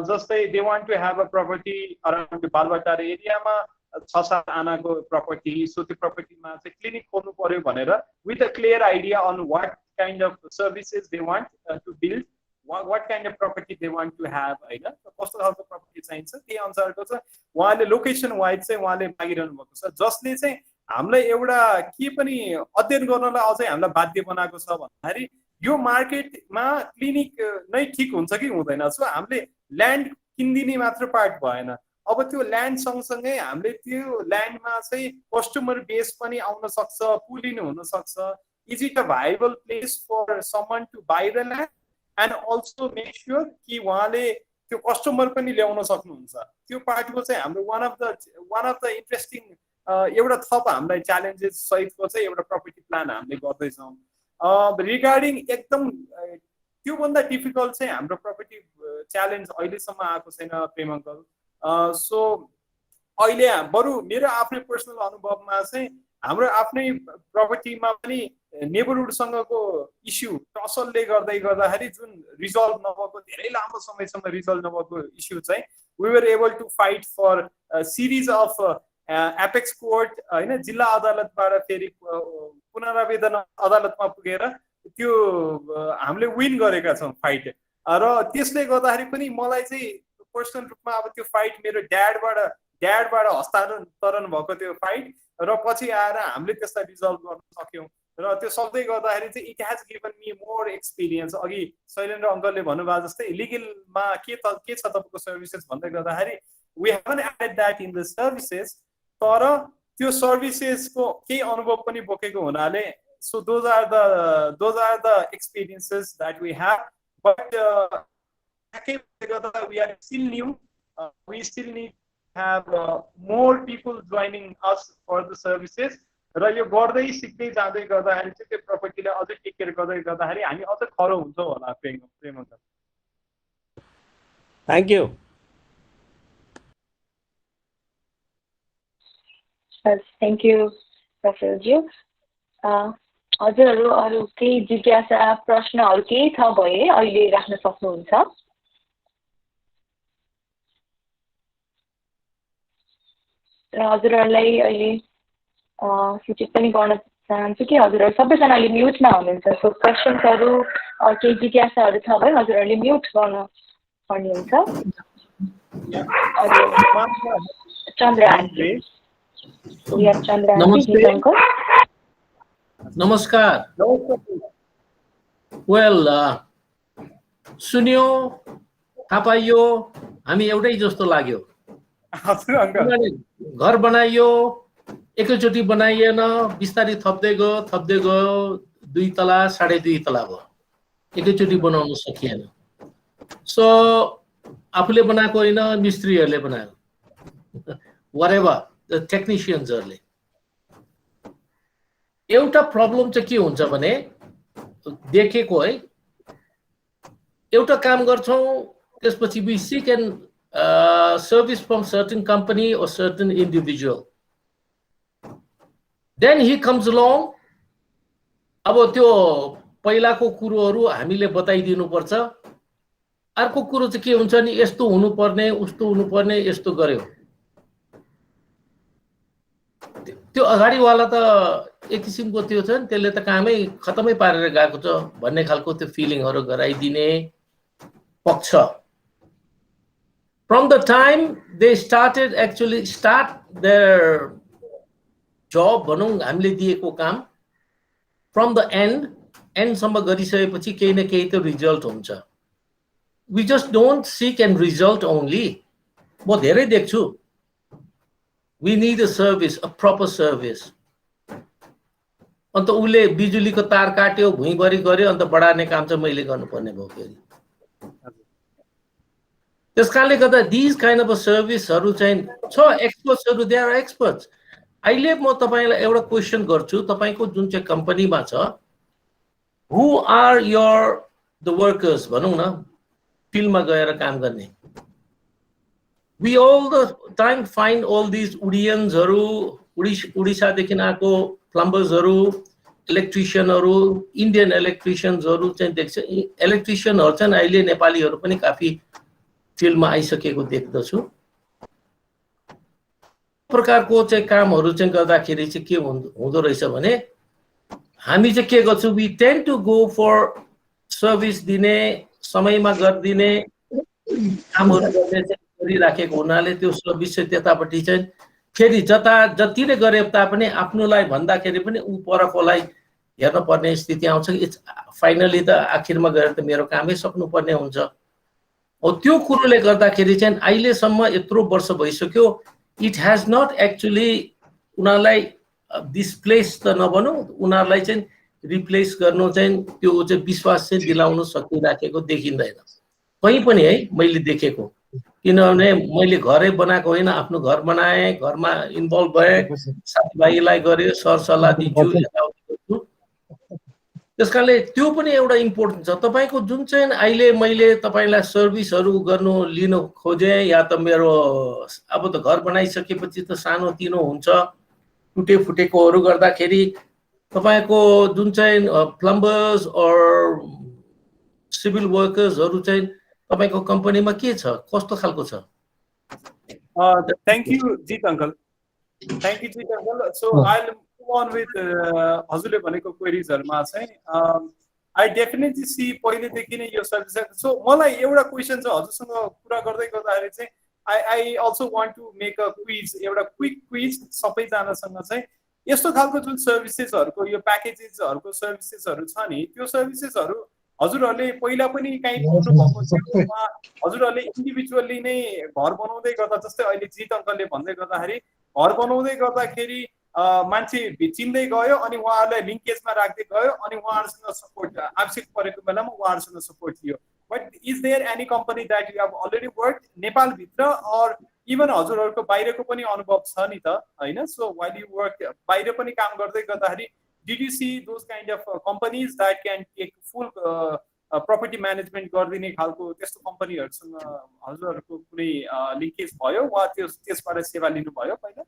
[SPEAKER 2] जस्तै they want to have a property around Baluwatar एरियामा 6-7 आनाको प्रपर्टी. सो त्यो प्रपर्टीमा चाहिँ क्लिनिक खोल्नु पर्यो भनेर with a clear idea on what kind of services they want to build, what kind of property they want to have, हैन, कस्तो खालको प्रपर्टी चाहिन्छ त्यही अनुसारको चाहिँ उहाँले लोकेसन वाइज चाहिँ उहाँले मागिरहनु भएको छ, जसले चाहिँ हामीलाई एउटा के पनि अध्ययन गर्नलाई अझै हामीलाई बाध्य बनाएको छ भन्दाखेरि यो मार्केटमा क्लिनिक नै ठिक हुन्छ कि हुँदैन. सो हामीले ल्यान्ड किनिदिने मात्र पार्ट भएन, अब त्यो ल्यान्ड सँगसँगै हामीले त्यो ल्यान्डमा चाहिँ कस्टमर बेस पनि आउन सक्छ, पुलिन हुन सक्छ. Is it a viable place for someone to buy the land and also make sure कि उहाँले त्यो कस्टमर पनि ल्याउन सक्नुहुन्छ. त्यो पार्टको चाहिँ हाम्रो वान अफ द इन्ट्रेस्टिङ एउटा थप हामीलाई च्यालेन्जेस सहितको चाहिँ एउटा प्रपर्टी प्लान हामीले गर्दैछौँ. रिगार्डिङ एकदम त्योभन्दा डिफिकल्ट चाहिँ हाम्रो प्रपर्टी च्यालेन्ज अहिलेसम्म आएको छैन प्रेम अङ्कल. सो अहिले बरु मेरो आफ्नै पर्सनल अनुभवमा चाहिँ हाम्रो आफ्नै प्रपर्टीमा पनि नेबरहुडसँगको इस्यु टसलले गर्दाखेरि जुन रिजल्भ नभएको, धेरै लामो समयसम्म रिजल्भ नभएको इस्यु चाहिँ we were able to fight for series of apex court, होइन, जिल्ला अदालतबाट फेरि पुनरावेदन अदालतमा पुगेर त्यो हामीले विन गरेका छौँ फाइट. र त्यसले गर्दाखेरि पनि मलाई चाहिँ पर्सनल रूपमा अब त्यो फाइट मेरो ड्याडबाट हस्तान्तरण भएको त्यो फाइट र पछि आएर हामीले त्यसलाई रिजल्भ गर्न सक्यौँ. र त्यो सक्दै गर्दाखेरि चाहिँ it has given me more experience. अघि शैलेन्द्र अङ्कलले भन्नुभयो जस्तै लिगलमा के छ तपाईँको सर्भिसेस भन्दै गर्दाखेरि we have added that in the services, तर त्यो सर्भिसेसको केही अनुभव पनि बोकेको हुनाले so those are the experiences that we have. But we are still new. We still need to have more people joining us for the services. र यो गर्दै सिक्दै जाँदै गर्दाखेरि चाहिँ त्यो प्रपर्टीलाई अझै टेक केयर गर्दै गर्दाखेरि हामी अझै खरो हुन्छौँ होला Prem uncle.
[SPEAKER 7] Thank you.
[SPEAKER 1] Thank you प्रोफेसरज्यू. हजुरहरू अरू केही जिज्ञासा प्रश्नहरू केही छ भए अहिले राख्न सक्नुहुन्छ. र हजुरहरूलाई अहिले सूचित पनि गर्न चाहन्छु कि हजुरहरू सबैजनाले म्युटमा हुनुहुन्छ. सो क्वेसन्सहरू केही जिज्ञासाहरू छ भने हजुरहरूले म्युट गर्न पर्ने हुन्छ. चन्द्र आन्टी,
[SPEAKER 8] नमस्कार. वेल, सुन्यो, थाहा पाइयो, हामी एउटै जस्तो लाग्यो. घर बनाइयो, एकैचोटि बनाइएन, बिस्तारै थप्दै गयो 2 तला 2.5 तला भयो, एकैचोटि बनाउन सकिएन. सो आफूले बनाएको होइन, मिस्त्रीहरूले बनायो, whatever the टेक्निशियन्सहरूले. एउटा प्रब्लम चाहिँ के हुन्छ भने देखेको है, एउटा काम गर्छौँ, त्यसपछि we seek an service from certain company or certain individual. Then he comes along. अब त्यो पहिलाको कुरोहरू हामीले बताइदिनु पर्छ. अर्को कुरो चाहिँ के हुन्छ नि, यस्तो हुनुपर्ने, उस्तो हुनुपर्ने, यस्तो गर्यो. त्यो अगाडिवाला त एक किसिमको त्यो छ नि, त्यसले त कामै खतमै पारेर गएको छ भन्ने खालको त्यो फिलिङहरू गराइदिने पक्ष. From the time they start their job, भनौँ हामीले दिएको काम, from the end सम्म गरिसकेपछि केही न केही त रिजल्ट हुन्छ. We just don't seek and result only. म धेरै देख्छु. We need a service, a proper service. अन्त उसले बिजुलीको तार काट्यो, भुइँभरि गर्यो, अन्त बढार्ने काम चाहिँ मैले गर्नुपर्ने भयो फेरि. त्यस कारणले गर्दा दिज काइन्ड अफ सर्भिसहरू चाहिँ छ, एक्सपर्ट्सहरू दे आर एक्सपर्ट्स। अहिले म तपाईँलाई एउटा क्वेसन गर्छु, तपाईँको जुन चाहिँ कम्पनीमा छ, who are your the workers भनौँ न, फिल्डमा गएर काम गर्ने। We all the time find all these उडियन्सहरू, उडिसादेखि आएको प्लम्बर्सहरू, इलेक्ट्रिसियनहरू, इन्डियन इलेक्ट्रिसियन्सहरू चाहिँ देख्छ। इलेक्ट्रिसियनहरू चाहिँ अहिले नेपालीहरू पनि काफी फिल्डमा आइसकेको देख्दछु। प्रकारको चाहिँ कामहरू चाहिँ गर्दाखेरि चाहिँ के हुँदो रहेछ भने हामी चाहिँ के गर्छौँ, we tend to go for service दिने, समयमा गरिदिने कामहरू गरिराखेको हुनाले त्यो सर्भिस चाहिँ त्यतापट्टि चाहिँ फेरि जति नै गरे तापनि आफ्नोलाई भन्दाखेरि पनि ऊ परकोलाई हेर्न पर्ने स्थिति आउँछ। इट्स फाइनली त आखिरमा गएर त मेरो कामै सक्नुपर्ने हुन्छ। हो त्यो कुरोले गर्दाखेरि चाहिँ अहिलेसम्म यत्रो वर्ष भइसक्यो, इट हेज नट एक्चुअली उनीहरूलाई डिस्प्लेस त नभनौँ, उनीहरूलाई चाहिँ रिप्लेस गर्नु चाहिँ त्यो चाहिँ विश्वास चाहिँ दिलाउन सकिराखेको देखिँदैन कहीँ पनि है मैले देखेको। किनभने मैले घरै बनाएको होइन, आफ्नो घर बनाएँ, घरमा इन्भल्भ भएँ, साथीभाइलाई गरेँ, सरसल्लाह दिन्छु। त्यस कारणले त्यो पनि एउटा इम्पोर्टेन्ट छ। तपाईँको जुन चाहिँ अहिले मैले तपाईँलाई सर्भिसहरू गर्नु लिन खोजेँ, या त मेरो अब त घर बनाइसकेपछि त सानो तिनो हुन्छ, टुटे फुटेकोहरू गर्दाखेरि तपाईँको जुन चाहिँ प्लम्बर्स और सिभिल वर्कर्सहरू चाहिँ तपाईँको कम्पनीमा के छ, कस्तो खालको छ?
[SPEAKER 2] Thank you, Jeet uncle. Thank you, Jeet uncle. So I'll move on with हजुरले भनेको क्वेरीजहरुमा चाहिँ I definitely see पहिलेदेखि नै यो सर्भिस। So मलाई एउटा क्वेशन छ हजुरसँग कुरा गर्दै गर्दाखेरि चाहिँ I also want to make a quiz, एउटा क्विक क्विज सबैजनासँग चाहिँ यस्तो खालको जुन सर्भिसेसहरुको यो प्याकेजेसहरुको सर्भिसेसहरु छ नि, त्यो सर्भिसेसहरु हजुरहरुले पहिला पनि कहीँ पाउनु भएको थियो, हजुरहरुले इन्डिभिजुअली नै घर बनाउँदै गर्दा, जस्तै अहिले जीत अंकलले भन्दै गर्दाखेरि घर बनाउँदै गर्दाखेरि मान्छे चिन्दै गयो अनि उहाँहरुलाई लिंकेजमा राख्दै गयो अनि उहाँहरुसँग सपोर्ट आवश्यक परेको बेलामा उहाँहरुसँग सपोर्ट थियो। But is there any company that you have already worked Nepal भित्र और इभन हजुरहरुको बाहिरको पनि अनुभव छ नि त हैन? सो व्हाइल यु वर्क बाहिर पनि काम गर्दै गर्दाखेरि did you see those kind of companies that can take full property management गरिदिने खालको त्यस्तो कम्पनीहरुसँग हजुरहरुको कुनै लिंकेज भयो वा त्यसबाट सेवा लिनु भयो पहिला?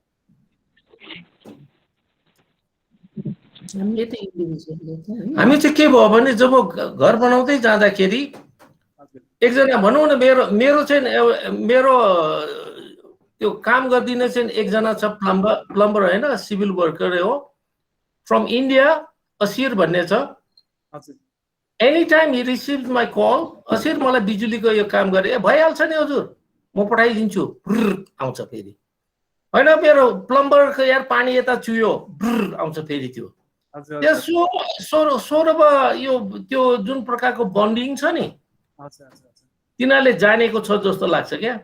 [SPEAKER 8] हामी चाहिँ के भयो भने जब घर बनाउँदै जाँदाखेरि एकजना भनौँ न मेरो चाहिँ मेरो त्यो काम गर्दिने चाहिँ एकजना छ प्लम्बर हैन, सिभिल वर्कर हो, फ्रम इन्डिया, असिर भन्ने छ। Any time he receives my call, Asir मलाई बिजुलीको यो काम गरे भइहाल्छ नि हजुर, म पठाइदिन्छु, आउँछ फेरि। हैन मेरो प्लम्बरको यार पानी यता चुयो, आउँछ फेरि त्यो। त्यसो सोरब यो त्यो जुन प्रकारको बन्डिङ छ नि तिनीहरूले जानेको छ जस्तो लाग्छ क्या।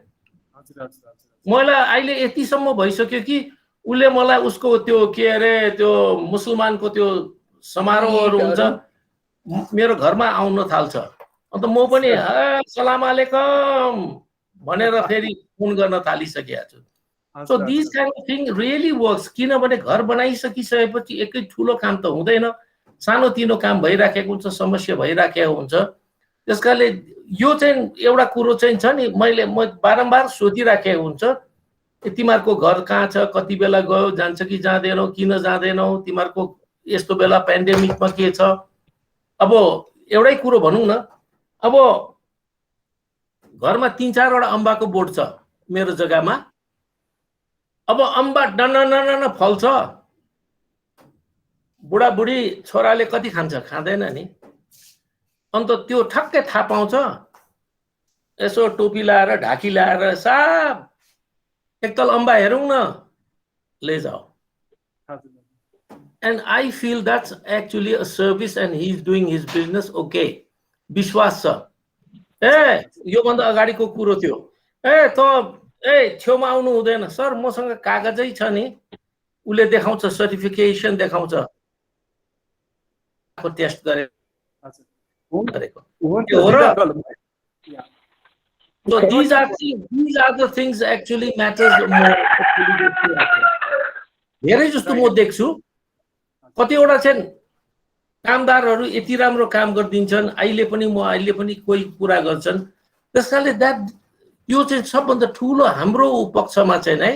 [SPEAKER 8] मलाई अहिले यतिसम्म भइसक्यो कि उसले मलाई उसको त्यो के अरे त्यो मुसलमानको त्यो समारोहहरू हुन्छ मेरो घरमा आउन थाल्छ, अन्त म पनि सलाम अलैकुम भनेर फेरि फोन गर्न थालिसकेको छु। So this kind of thing really works. किनभने घर बनाइसकिसकेपछि एकै ठुलो काम त हुँदैन, सानो तिनो काम भइराखेको हुन्छ, समस्या भइराखेको हुन्छ। त्यसकारणले यो चाहिँ एउटा कुरो चाहिँ छ नि, म बारम्बार सोधिराखेको हुन्छ, तिमीहरूको घर कहाँ छ, कति बेला गयो, जान्छ कि जाँदैनौ, किन जाँदैनौ, तिमीहरूको यस्तो बेला पेन्डेमिकमा के छ। अब एउटै कुरो भनौँ न, अब घरमा 3-4 वटा अम्बाको बोट छ मेरो जग्गामा, अब अम्बा डन्न फल्छ, बुढाबुढी छोराले कति खान्छ, खाँदैन नि। अन्त त्यो ठक्कै थाहा पाउँछ, यसो टोपी लाएर ढाकी लाएर साहब एकताल अम्बा हेरौँ न, लैजाऊ। And I feel that's actually a service and he's doing his business okay. विश्वास छ। यो भन्दा अगाडिको कुरो थियो, छेउमा आउनु हुँदैन सर, मसँग कागजै छ नि, उसले देखाउँछ, सर्टिफिकेसन देखाउँछ, टेस्ट गरेको। So these are the things actually matters more. धेरै जस्तो म देख्छु कतिवटा चाहिँ कामदारहरू यति राम्रो काम गरिदिन्छन् अहिले पनि कोही कुरा गर्छन् त्यसकारणले यो चाहिँ सबभन्दा ठुलो हाम्रो पक्षमा चाहिँ नै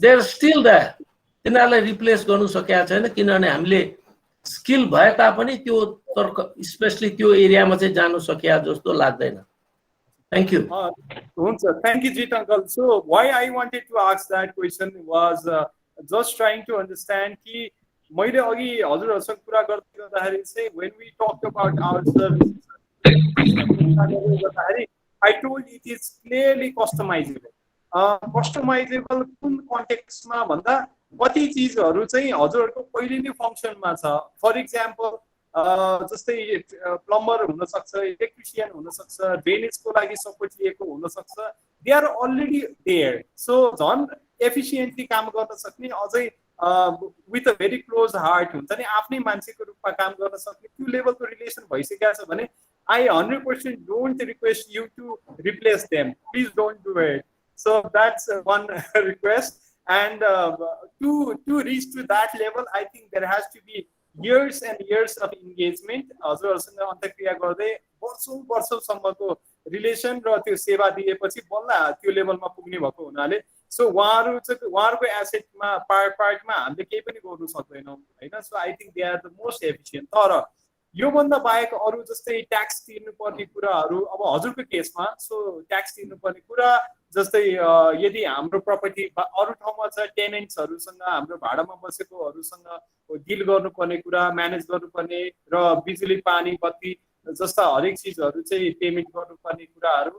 [SPEAKER 8] दे आर स्टिल देयर तिनीहरूलाई रिप्लेस गर्नु सकेका छैन किनभने हामीले स्किल भए तापनि त्यो तर्क स्पेशली त्यो एरियामा चाहिँ जानु सकिया जस्तो लाग्दैन Thank you.
[SPEAKER 2] Thank you, Jeet uncle. So why I wanted to ask that question was just trying to understand कि मैले अघि हजुरहरुसँग कुरा गर्दै गर्दाखेरि चाहिँ when we talked about our services, I told it is clearly customizable. Customizable कुन कन्टेक्स्टमा भन्दा कति चीजहरु चाहिँ हजुरहरुको पहिले नै फंक्सनमा छ. फर एक्जाम्पल जस्तै प्लम्बर हुन सक्छ, इलेक्ट्रिशियन हुन सक्छ, ड्रेनेजको लागि सपोर्ट लिएको हुन सक्छ. They are already there. So झन् एफिसिएन्टली काम गर्न सक्ने अझै with a very close heart हुन्छ नि आफ्नै मान्छेको रूपमा काम गर्न सक्ने त्यो लेभलको रिलेसन भइसकेको छ भने I 100% don't request you to replace them. Please don't do it. So that's one request. And to reach to that level, I think there has to be years and years of engagement. हजुरहरुसँग अन्तर्क्रिया गर्दै वर्षौंसम्मको रिलेसन र त्यो सेवा दिएपछि बल्ल त्यो लेभलमा पुग्ने भएको हुनाले सो उहाँहरुको एसेटमा पार्टमा हामीले केही पनि गर्न सक्दैनौं हैन. So I think they are the most efficient. तर यो भन्दा बाहेक अरु जस्तै ट्याक्स तिर्नुपर्ने कुराहरु अब हजुरको केसमा सो ट्याक्स तिर्नुपर्ने कुरा जस्तै यदि हाम्रो प्रपर्टी अरु ठाउँमा छ टेनेन्ट्सहरुसँग हाम्रो भाडामा बसेकोहरुसँग डिल गर्नुपर्ने कुरा म्यानेज गर्नुपर्ने र बिजुली पानी बत्ती जस्ता हरेक चीजहरु चाहिँ पेमेन्ट गर्नुपर्ने कुराहरु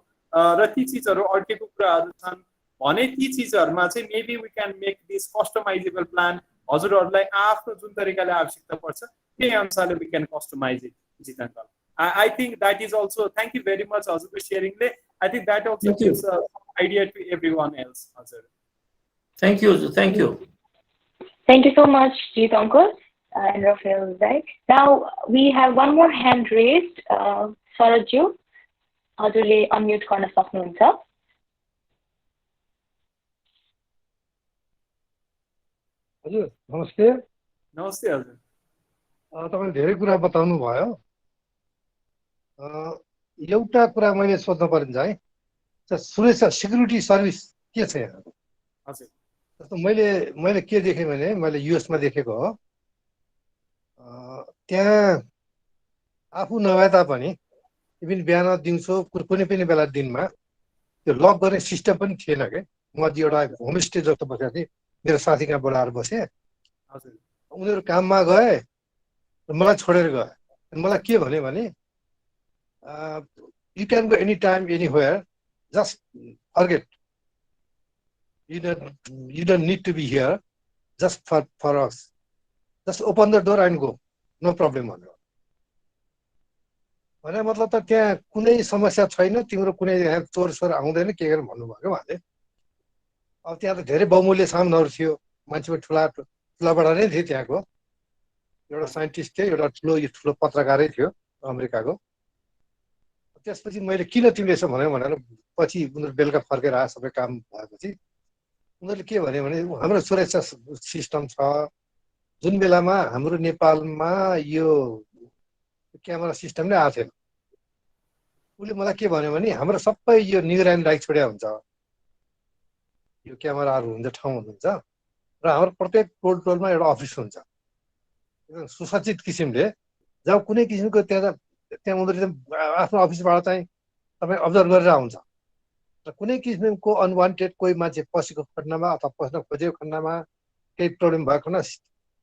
[SPEAKER 2] र ती चीजहरु अड्केको कुराहरु छन् भने ती चीजहरुमा चाहिँ maybe we can make this customisable plan. हजुरहरुलाई आफ्नो जुन तरिकाले आवश्यकता पर्छ त्यही अनुसारले we can customise it. Jeet uncle, I think that is also, thank you very much हजुरको शेयरिङले. I think that also gives an idea to everyone else. हजुर
[SPEAKER 8] Thank you. Thank you.
[SPEAKER 1] Thank you so much, Jeet uncle and Rafael Zai. Now we have one more hand raised. Saraju, हजुरले unmute गर्न सक्नुहुन्छ.
[SPEAKER 9] हजुर नमस्ते.
[SPEAKER 2] नमस्ते हजुर.
[SPEAKER 9] तपाईले धेरै कुरा बताउनु भयो. एउटा कुरा मैले सोध्न परिन्छ है. सुरेश सिक्युरिटी सर्भिस के छ यहाँ?
[SPEAKER 2] हजुर.
[SPEAKER 9] जस्तो मैले के देखेँ भने मैले युएस मा देखेको हो. त्यहाँ आफू नभए तापनि इभन बिहान दिउँसो कुनै पनि बेला दिनमा त्यो लक गर्ने सिस्टम पनि थिएन के. म एउटा होमस्टे जस्तो बसेको थिएँ. मेरो साथी कहाँ बोलाएर बसे.
[SPEAKER 2] हजुर.
[SPEAKER 9] उनीहरू काममा गए र मलाई छोडेर गए. मलाई के भन्यो भने you can go anytime anywhere, just forget, you don't need to be here just for us, just open the door and go, no problem. भने मतलब त त्यहाँ कुनै समस्या छैन, तिम्रो कुनै चोर सोर आउँदैन के गर्ने भन्नुभयो उहाँले. अब त्यहाँ त धेरै बहुमूल्य सामानहरू थियो, मान्छे ठुला बडा नै थिए. त्यहाँको एउटा साइन्टिस्ट थियो, एउटा ठुलो पत्रकारै थियो अमेरिकाको. त्यसपछि मैले किन तिमीले यसो भन्यो भनेर पछि उनीहरू बेलुका फर्केर आए सबै काम भएपछि उनीहरूले के भन्यो भने हाम्रो सुरक्षा सिस्टम छ. जुन बेलामा हाम्रो नेपालमा यो क्यामेरा सिस्टम नै आएको थिएन. उसले मलाई के भन्यो भने हाम्रो सबै यो निगरानी राखी छोड्या हुन्छ, यो क्यामेराहरू हुन्छ ठाउँ हुन्छ र हाम्रो प्रत्येक टोलमा एउटा अफिस हुन्छ एकदम सुसज्जित किसिमले. जब कुनै किसिमको त्यहाँ उनीहरूले आफ्नो अफिसबाट चाहिँ तपाईँ अब्जर्भ गरेर आउँछ र कुनै किसिमको अनवान्टेड कोही मान्छे पसेको खण्डमा अथवा पस्न खोजेको खण्डमा केही प्रब्लम भएको खण्डमा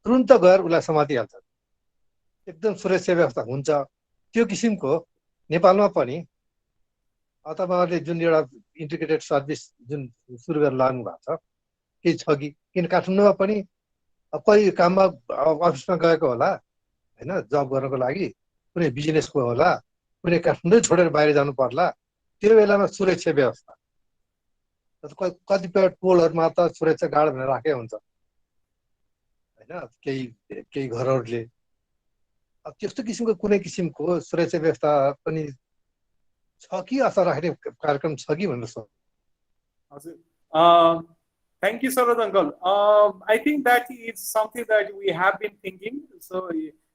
[SPEAKER 9] तुरुन्त गएर उसलाई समातिहाल्छ. एकदम सुरक्षा व्यवस्था हुन्छ. त्यो किसिमको नेपालमा पनि तपाईँहरूले जुन एउटा इन्टिग्रेटेड सर्भिस जुन सुरु गरेर लाग्नु भएको छ केही छ कि? किन काठमाडौँमा पनि कोही काममा अफिसमा गएको होला होइन, जब गर्नको लागि, कुनै बिजनेसको होला, कुनै काठमाडौँ छोडेर बाहिर जानु पर्ला, त्यो बेलामा सुरक्षा व्यवस्था कतिपय टोलहरूमा त सुरक्षा गार्ड भनेर राखेको हुन्छ होइन, केही घरहरूले. अब त्यस्तो किसिमको कुनै किसिमको सुरक्षा व्यवस्था पनि छ कि आशा राख्ने कार्यक्रम छ कि भनेर सोध्नु।
[SPEAKER 2] हजुर, thank you, Sarad uncle. I think that is something that we have been thinking. So,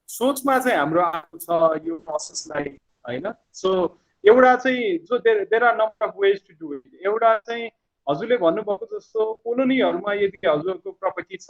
[SPEAKER 2] सोचमा चाहिँ हाम्रो आएको छ यो प्रोसेसलाई हैन। सो एउटा चाहिँ जो there are number of ways to do it. एउटा चाहिँ हजुरले भन्नुभएको जस्तो कोलोनीहरुमा यदि हजुरको प्रपर्टी छ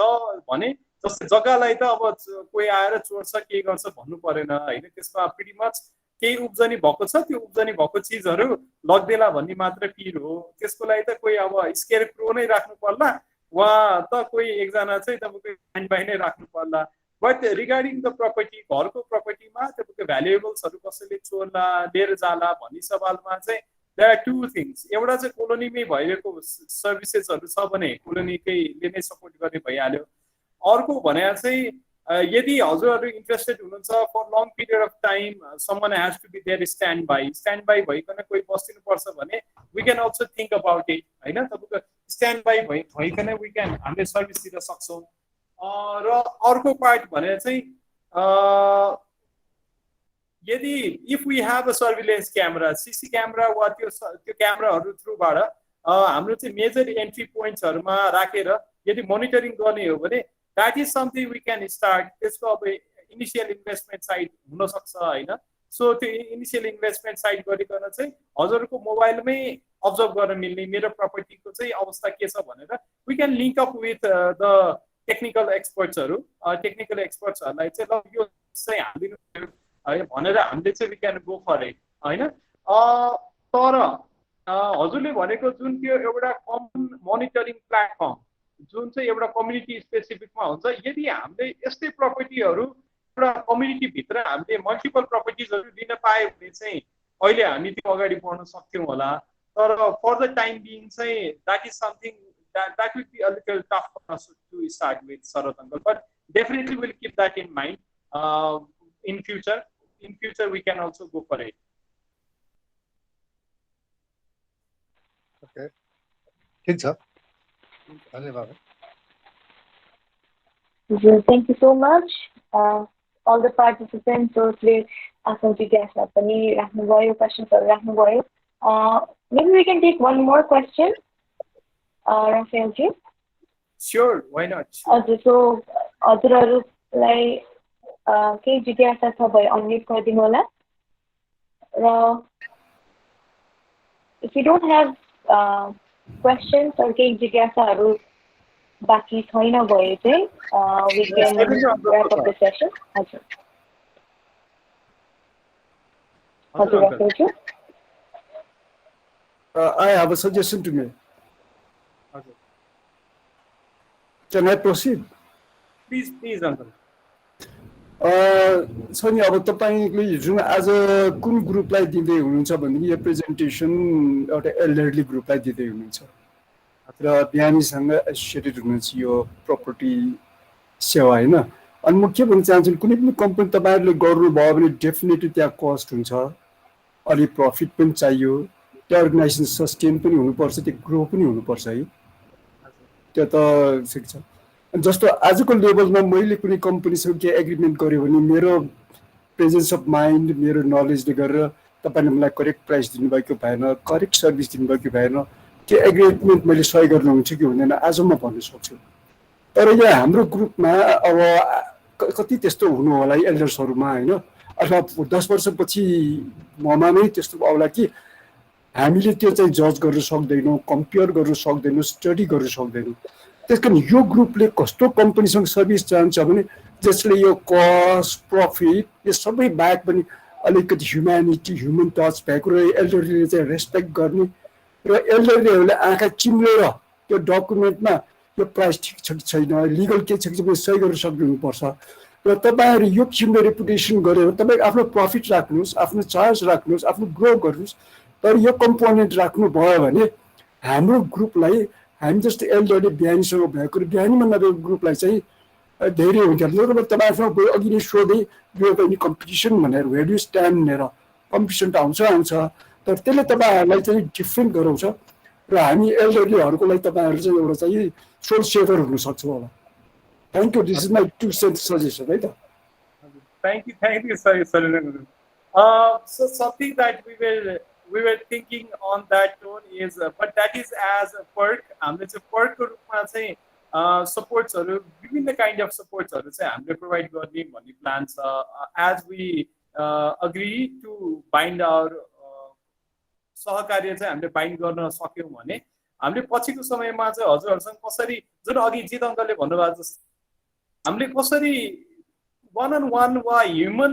[SPEAKER 2] भने जस्तै जग्गालाई त अब कोही आएर चोर्छ के गर्छ भन्नु परेन हैन। त्यसमा प्रिटी मच केही उब्जनी भएको छ, त्यो उब्जनी भएको चिजहरु लग्देला भन्ने मात्र पीर हो। त्यसको लागि त कोही अब स्केयर क्रो नै राख्नु पर्ला वा त कोही एकजना चाहिँ तपाईको ह्यान्ड बाई नै राख्नु पर्ला। बट रिगार्डिङ द प्रपर्टी, घरको प्रपर्टीमा तपाईको भ्यालुएबल्सहरु कसैले चोर्ला लिएर जाला भन्ने सवालमा चाहिँ देयर आर टु थिंग्स। एउटा चाहिँ कोलोनीमै भइरहेको सर्भिसेसहरु छ भने कोलोनीकैले नै सपोर्ट गर्ने भइहाल्यो। अर्को भने चाहिँ यदि हजुरहरु इन्ट्रेस्टेड हुनुहुन्छ for long period of time someone has to be there stand by भइकन कोही बस्दिनु पर्छ भने we can also think about it हैन। तपाईको स्ट्यान्ड बाई भइकन वी क्यान हामीले सर्भिस दिन सक्छौं। र अर्को पार्ट भने चाहिँ यदि if we have a surveillance camera, CC camera वा त्यो क्यामेराहरु थ्रुबाट हाम्रो चाहिँ मेजर एन्ट्री पोइन्ट्सहरुमा राखेर यदि मोनिटरिङ गर्ने हो भने that is something we can start. त्यसको अब इनिशियल इन्भेस्टमेन्ट साइड हुन सक्छ हैन। सो त्यो इनिशियल इन्भेस्टमेन्ट साइड गरिकन चाहिँ हजुरको मोबाइलमै अब्जर्भ गर्न मिल्ने मेरो प्रपर्टीको चाहिँ अवस्था के छ भनेर we can link up with the technical एक्सपर्ट्सहरु। टेक्निकल एक्सपर्ट्सहरुलाई चाहिँ ल यो चाहिँ हालिदिनु है भनेर हामीले चाहिँ we can go for it हैन। तर हजुरले भनेको जुन त्यो एउटा कमन मोनिटरिङ प्लेटफर्म जुन चाहिँ एउटा कम्युनिटी स्पेसिफिकमा हुन्छ, यदि हामीले यस्तै प्रपर्टीहरु एउटा कम्युनिटी भित्र हामीले मल्टिपल प्रपर्टीजहरु दिन पाए भने चाहिँ अहिले हामी त्यो अगाडि बढ्न सक्थ्यौं होला। तर फर द टाइम बिङ चाहिँ that is something that would be a little tough for us to start with, Sarad uncle, but definitely we'll keep that in mind in future. In future we can also go for it.
[SPEAKER 9] Okay, ठीक छ, धन्यवाद।
[SPEAKER 1] Thank you so much, all the participants. So आफ्नो जिज्ञासा पनि राख्नुभयो, क्वेशन्सहरु राख्नुभयो। Maybe we can take one more question. Raphael ji?
[SPEAKER 2] Sure, why not?
[SPEAKER 1] So हजुरहरुलाई केही जिज्ञासा छ भए अनम्युट गरिदिनु होला। र if you don't have questions or केही जिज्ञासाहरु बाँकी छैन भए चाहिँ we can wrap up the session. हजुर Raphael ji?
[SPEAKER 5] I have a suggestion to make. Can I proceed?
[SPEAKER 2] Please, uncle.
[SPEAKER 5] छ नि, अब तपाईले जुन आज कुन ग्रुपलाई दिँदै हुनुहुन्छ भने यो प्रेजेन्टेसन एउटा एल्डरली ग्रुपलाई दिँदै हुनुहुन्छ र बिहानीसँग एसोसिएटेड हुनुहुन्छ यो प्रपर्टी सेवा हैन। अनि म के भन्न चाहन्छु, कुनै पनि कम्पनी तपाईहरुले गर्नुभयो भने डेफिनेटली त्यहाँ कस्ट हुन्छ, अलि प्रफिट पनि चाहियो, त्यो अर्गनाइजेसन सस्टेन पनि हुनुपर्छ, त्यो ग्रो पनि हुनुपर्छ है। त्यो त ठिक छ। जस्तो आजको लेभलमा मैले कुनै कम्पनीसँग के एग्रिमेन्ट गर्यो भने मेरो प्रेजेन्स अफ माइन्ड, मेरो नलेजले गरेर तपाईले मलाई करेक्ट प्राइस दिनुभएको भएन, करेक्ट सर्भिस दिनुभएको भएन, त्यो एग्रिमेन्ट मैले सही गर्नुहुन्छ कि हुँदैन आज म भन्न सक्छु। तर यहाँ हाम्रो ग्रुपमा अब कति त्यस्तो हुनु होला एल्डर्सहरुमा हैन, अथवा 10 वर्षपछि ममा नै त्यस्तो आउला कि हामीले त्यो चाहिँ जज गर्न सक्दैनौं, कम्पेयर गर्न सक्दैनौं, स्टडी गर्न सक्दैनौं। त्यसकारण यो ग्रुपले कस्तो कम्पनीसँग सर्भिस चाहन्छ भने जसले यो कस्ट, प्रफिट यो सबै बाहेक पनि अलिकति ह्युम्यानिटी, ह्युमन टच भएको र एल्डरले चाहिँ रेस्पेक्ट गर्ने र एल्डरले आँखा चिम्लेर त्यो डकुमेन्टमा यो प्राइस ठिक छ कि छैन, लिगल के छ कि छैन सही गर्न सक्नुपर्छ। र तपाईहरु यो किसिमको रेपुटेसन गरेर तपाई आफ्नो प्रफिट राख्नुस्, आफ्नो चार्ज राख्नुस्, आफ्नो ग्रो गर्नुस्, तर यो कम्पोनेन्ट राख्नु भयो भने हाम्रो ग्रुपलाई हामी जस्तो एल्डरले बिहानीसँग भएको बिहानीमा नभएको ग्रुपलाई चाहिँ धेरै हुन्छ। र तपाईहरुसँग गयो अघि नै सोधे यो पनि कम्पिटिसन भनेर वेयर डु स्ट्यान्ड भनेर कम्पिटिसन त आउँछ, तर त्यसले तपाईहरुलाई चाहिँ डिफरेन्ट गराउँछ र हामी एल्डरलीहरुको लागि तपाईहरु चाहिँ एउटा चाहिँ सोल सेभर हुन सक्छ होला। Thank you, this is my 2 cents suggestion है त।
[SPEAKER 2] Thank you, sir. So something that we will we were thinking on that tone is, but that is as a perk. हामीले चाहिँ पर्कको रूपमा चाहिँ सपोर्ट्सहरू विभिन्न काइन्ड अफ सपोर्ट्सहरू चाहिँ हामीले प्रोभाइड गर्ने भन्ने प्लान छ. As we agree to bind our सहकार्य चाहिँ हामीले बाइन्ड गर्न सक्यौँ भने हामीले पछिको समयमा चाहिँ हजुरहरूसँग कसरी, जुन अघि जित अङ्कलले भन्नुभएको जस्तो हामीले कसरी वान अन वान वा ह्युमन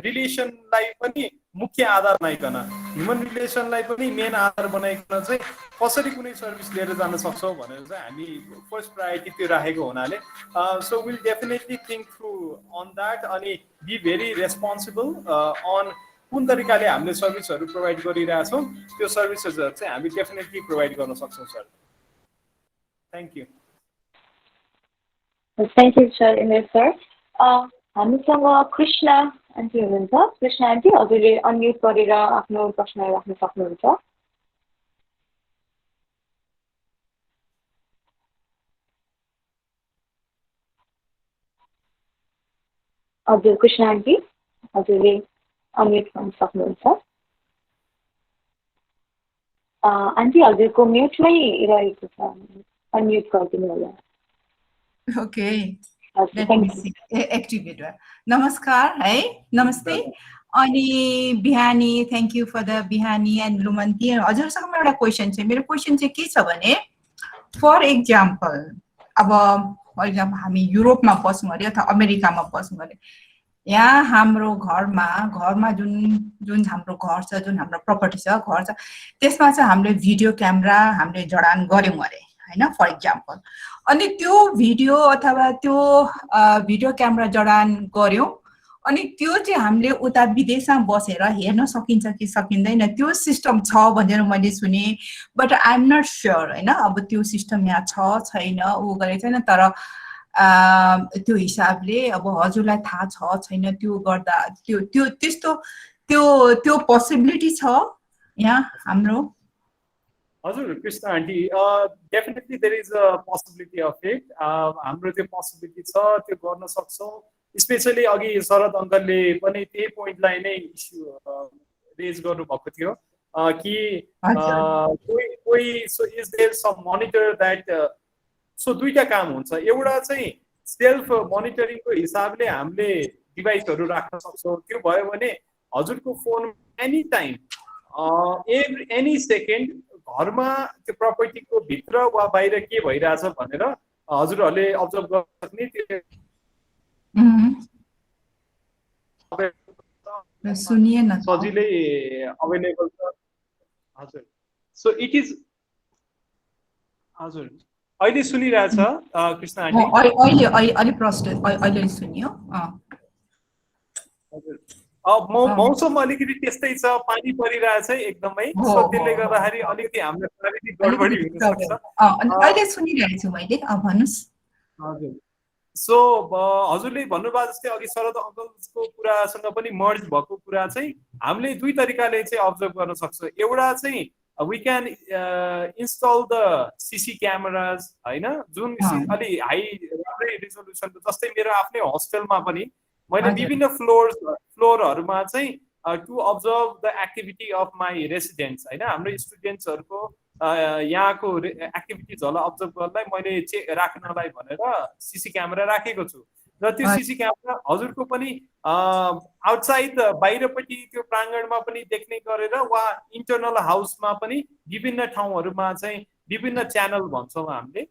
[SPEAKER 2] रिलेसनलाई पनि मुख्य आधार बनाइकन, ह्युमन रिलेसनलाई पनि मेन आधार बनाइकन चाहिँ कसरी कुनै सर्भिस लिएर जान सक्छौँ भनेर चाहिँ हामी फर्स्ट प्रायोरिटी त्यो राखेको हुनाले so will definitely think through on that अनि बी भेरी रेस्पोन्सिबल अन कुन तरिकाले हामीले सर्भिसहरू प्रोभाइड गरिरहेछौँ त्यो सर्भिसेसहरू चाहिँ हामी डेफिनेटली प्रोभाइड गर्न सक्छौँ sir. Thank you.
[SPEAKER 1] Thank you sir. Image sir, हामीसँग कृष्ण आन्टी हुनुहुन्छ. कृष्ण आन्टी, हजुरले अनम्युट गरेर आफ्नो प्रश्न राख्न सक्नुहुन्छ. हजुर कृष्ण आन्टी, हजुरले अनम्युट गर्न सक्नुहुन्छ. आन्टी हजुरको म्युटमै रहेको छ, अनम्युट गरिदिनु होला.
[SPEAKER 10] ओके, एक्टिभेट भयो. नमस्कार है, नमस्ते. अनि बिहानी, थ्याङ्क यू फर द बिहानी एन्ड लुमन्ती. हजुरसँग एउटा क्वेसन छ. मेरो क्वेसन चाहिँ के छ भने, फर एक्जाम्पल अब हामी युरोपमा बस्छौँ अरे अथवा अमेरिकामा बस्छौँ अरे, यहाँ हाम्रो घरमा जुन हाम्रो घर छ, जुन हाम्रो प्रपर्टी छ, घर छ, त्यसमा चाहिँ हामीले भिडियो क्यामेरा हामीले जडान गऱ्यौँ अरे होइन, फर इक्जाम्पल. अनि त्यो भिडियो अथवा त्यो भिडियो क्यामेरा जडान गऱ्यौँ अनि त्यो चाहिँ हामीले उता विदेशमा बसेर हेर्न सकिन्छ कि सकिँदैन, त्यो सिस्टम छ भनेर मैले सुने. But I am not sure होइन, अब त्यो सिस्टम यहाँ छ छैन ऊ गरेको छैन. तर त्यो हिसाबले अब हजुरलाई थाहा छ छैन, त्यो गर्दा त्यो त्यस्तो त्यो पोसिबिलिटी छ यहाँ हाम्रो?
[SPEAKER 2] हजुर Krishna aunty, definitely there is a possibility of it. हाम्रो त्यो पोसिबिलिटी छ, त्यो गर्न सक्छौँ. स्पेसली अघि शरद अङ्कलले पनि त्यही पोइन्टलाई नै इस्यु रेज गर्नुभएको थियो कि कोही so is there some monitor that. So दुईटा काम हुन्छ. एउटा चाहिँ सेल्फ मोनिटरिङको हिसाबले हामीले डिभाइसहरू राख्न सक्छौँ. त्यो भयो भने हजुरको phone any time any second घरमा त्यो प्रपर्टीको भित्र वा बाहिर के भइरहेछ भनेर हजुरहरूले अब्जर्भ गर्न सक्ने सजिलै अभाइलेबल छ. हजुर, सो इट इज. हजुर अहिले सुनिरहेछ कृष्ण आन्टी?
[SPEAKER 10] अहिले सुनियो.
[SPEAKER 2] हजुर, मौसम अलिकति त्यस्तै छ, पानी परिरहेछ एकदमै. सो त्यसले गर्दाखेरि अलिकति हाम्रो प्राविधिक गडबडी हुन सक्छ.
[SPEAKER 10] अहिले सुनिरहेको छु मैले, भन्नुस्.
[SPEAKER 2] हजुर, सो हजुरले भन्नुभएको जस्तै अघि शरद अङ्कलको कुरासँग पनि मर्ज भएको कुरा चाहिँ हामीले दुई तरिकाले चाहिँ अब्जर्भ गर्न सक्छौँ. एउटा चाहिँ we can install the CC cameras हैन, जुन अलि हाई राम्रै रिजोल्युसनको. जस्तै मेरो आफ्नै होस्टेलमा पनि मैले विभिन्न फ्लोरहरूमा चाहिँ to observe the activity of my residents हैन, हाम्रो स्टुडेन्ट्सहरूको यहाँको एक्टिभिटिजहरूलाई अब्जर्भ गर्नलाई मैले राख्नलाई भनेर सीसी क्यामेरा राखेको छु. र त्यो सीसी क्यामेरा हजुरको पनि आउटसाइड बाहिरपट्टि त्यो प्राङ्गणमा पनि देख्ने गरेर वा इन्टरनल हाउसमा पनि विभिन्न ठाउँहरूमा चाहिँ विभिन्न च्यानल भन्छौँ हामीले,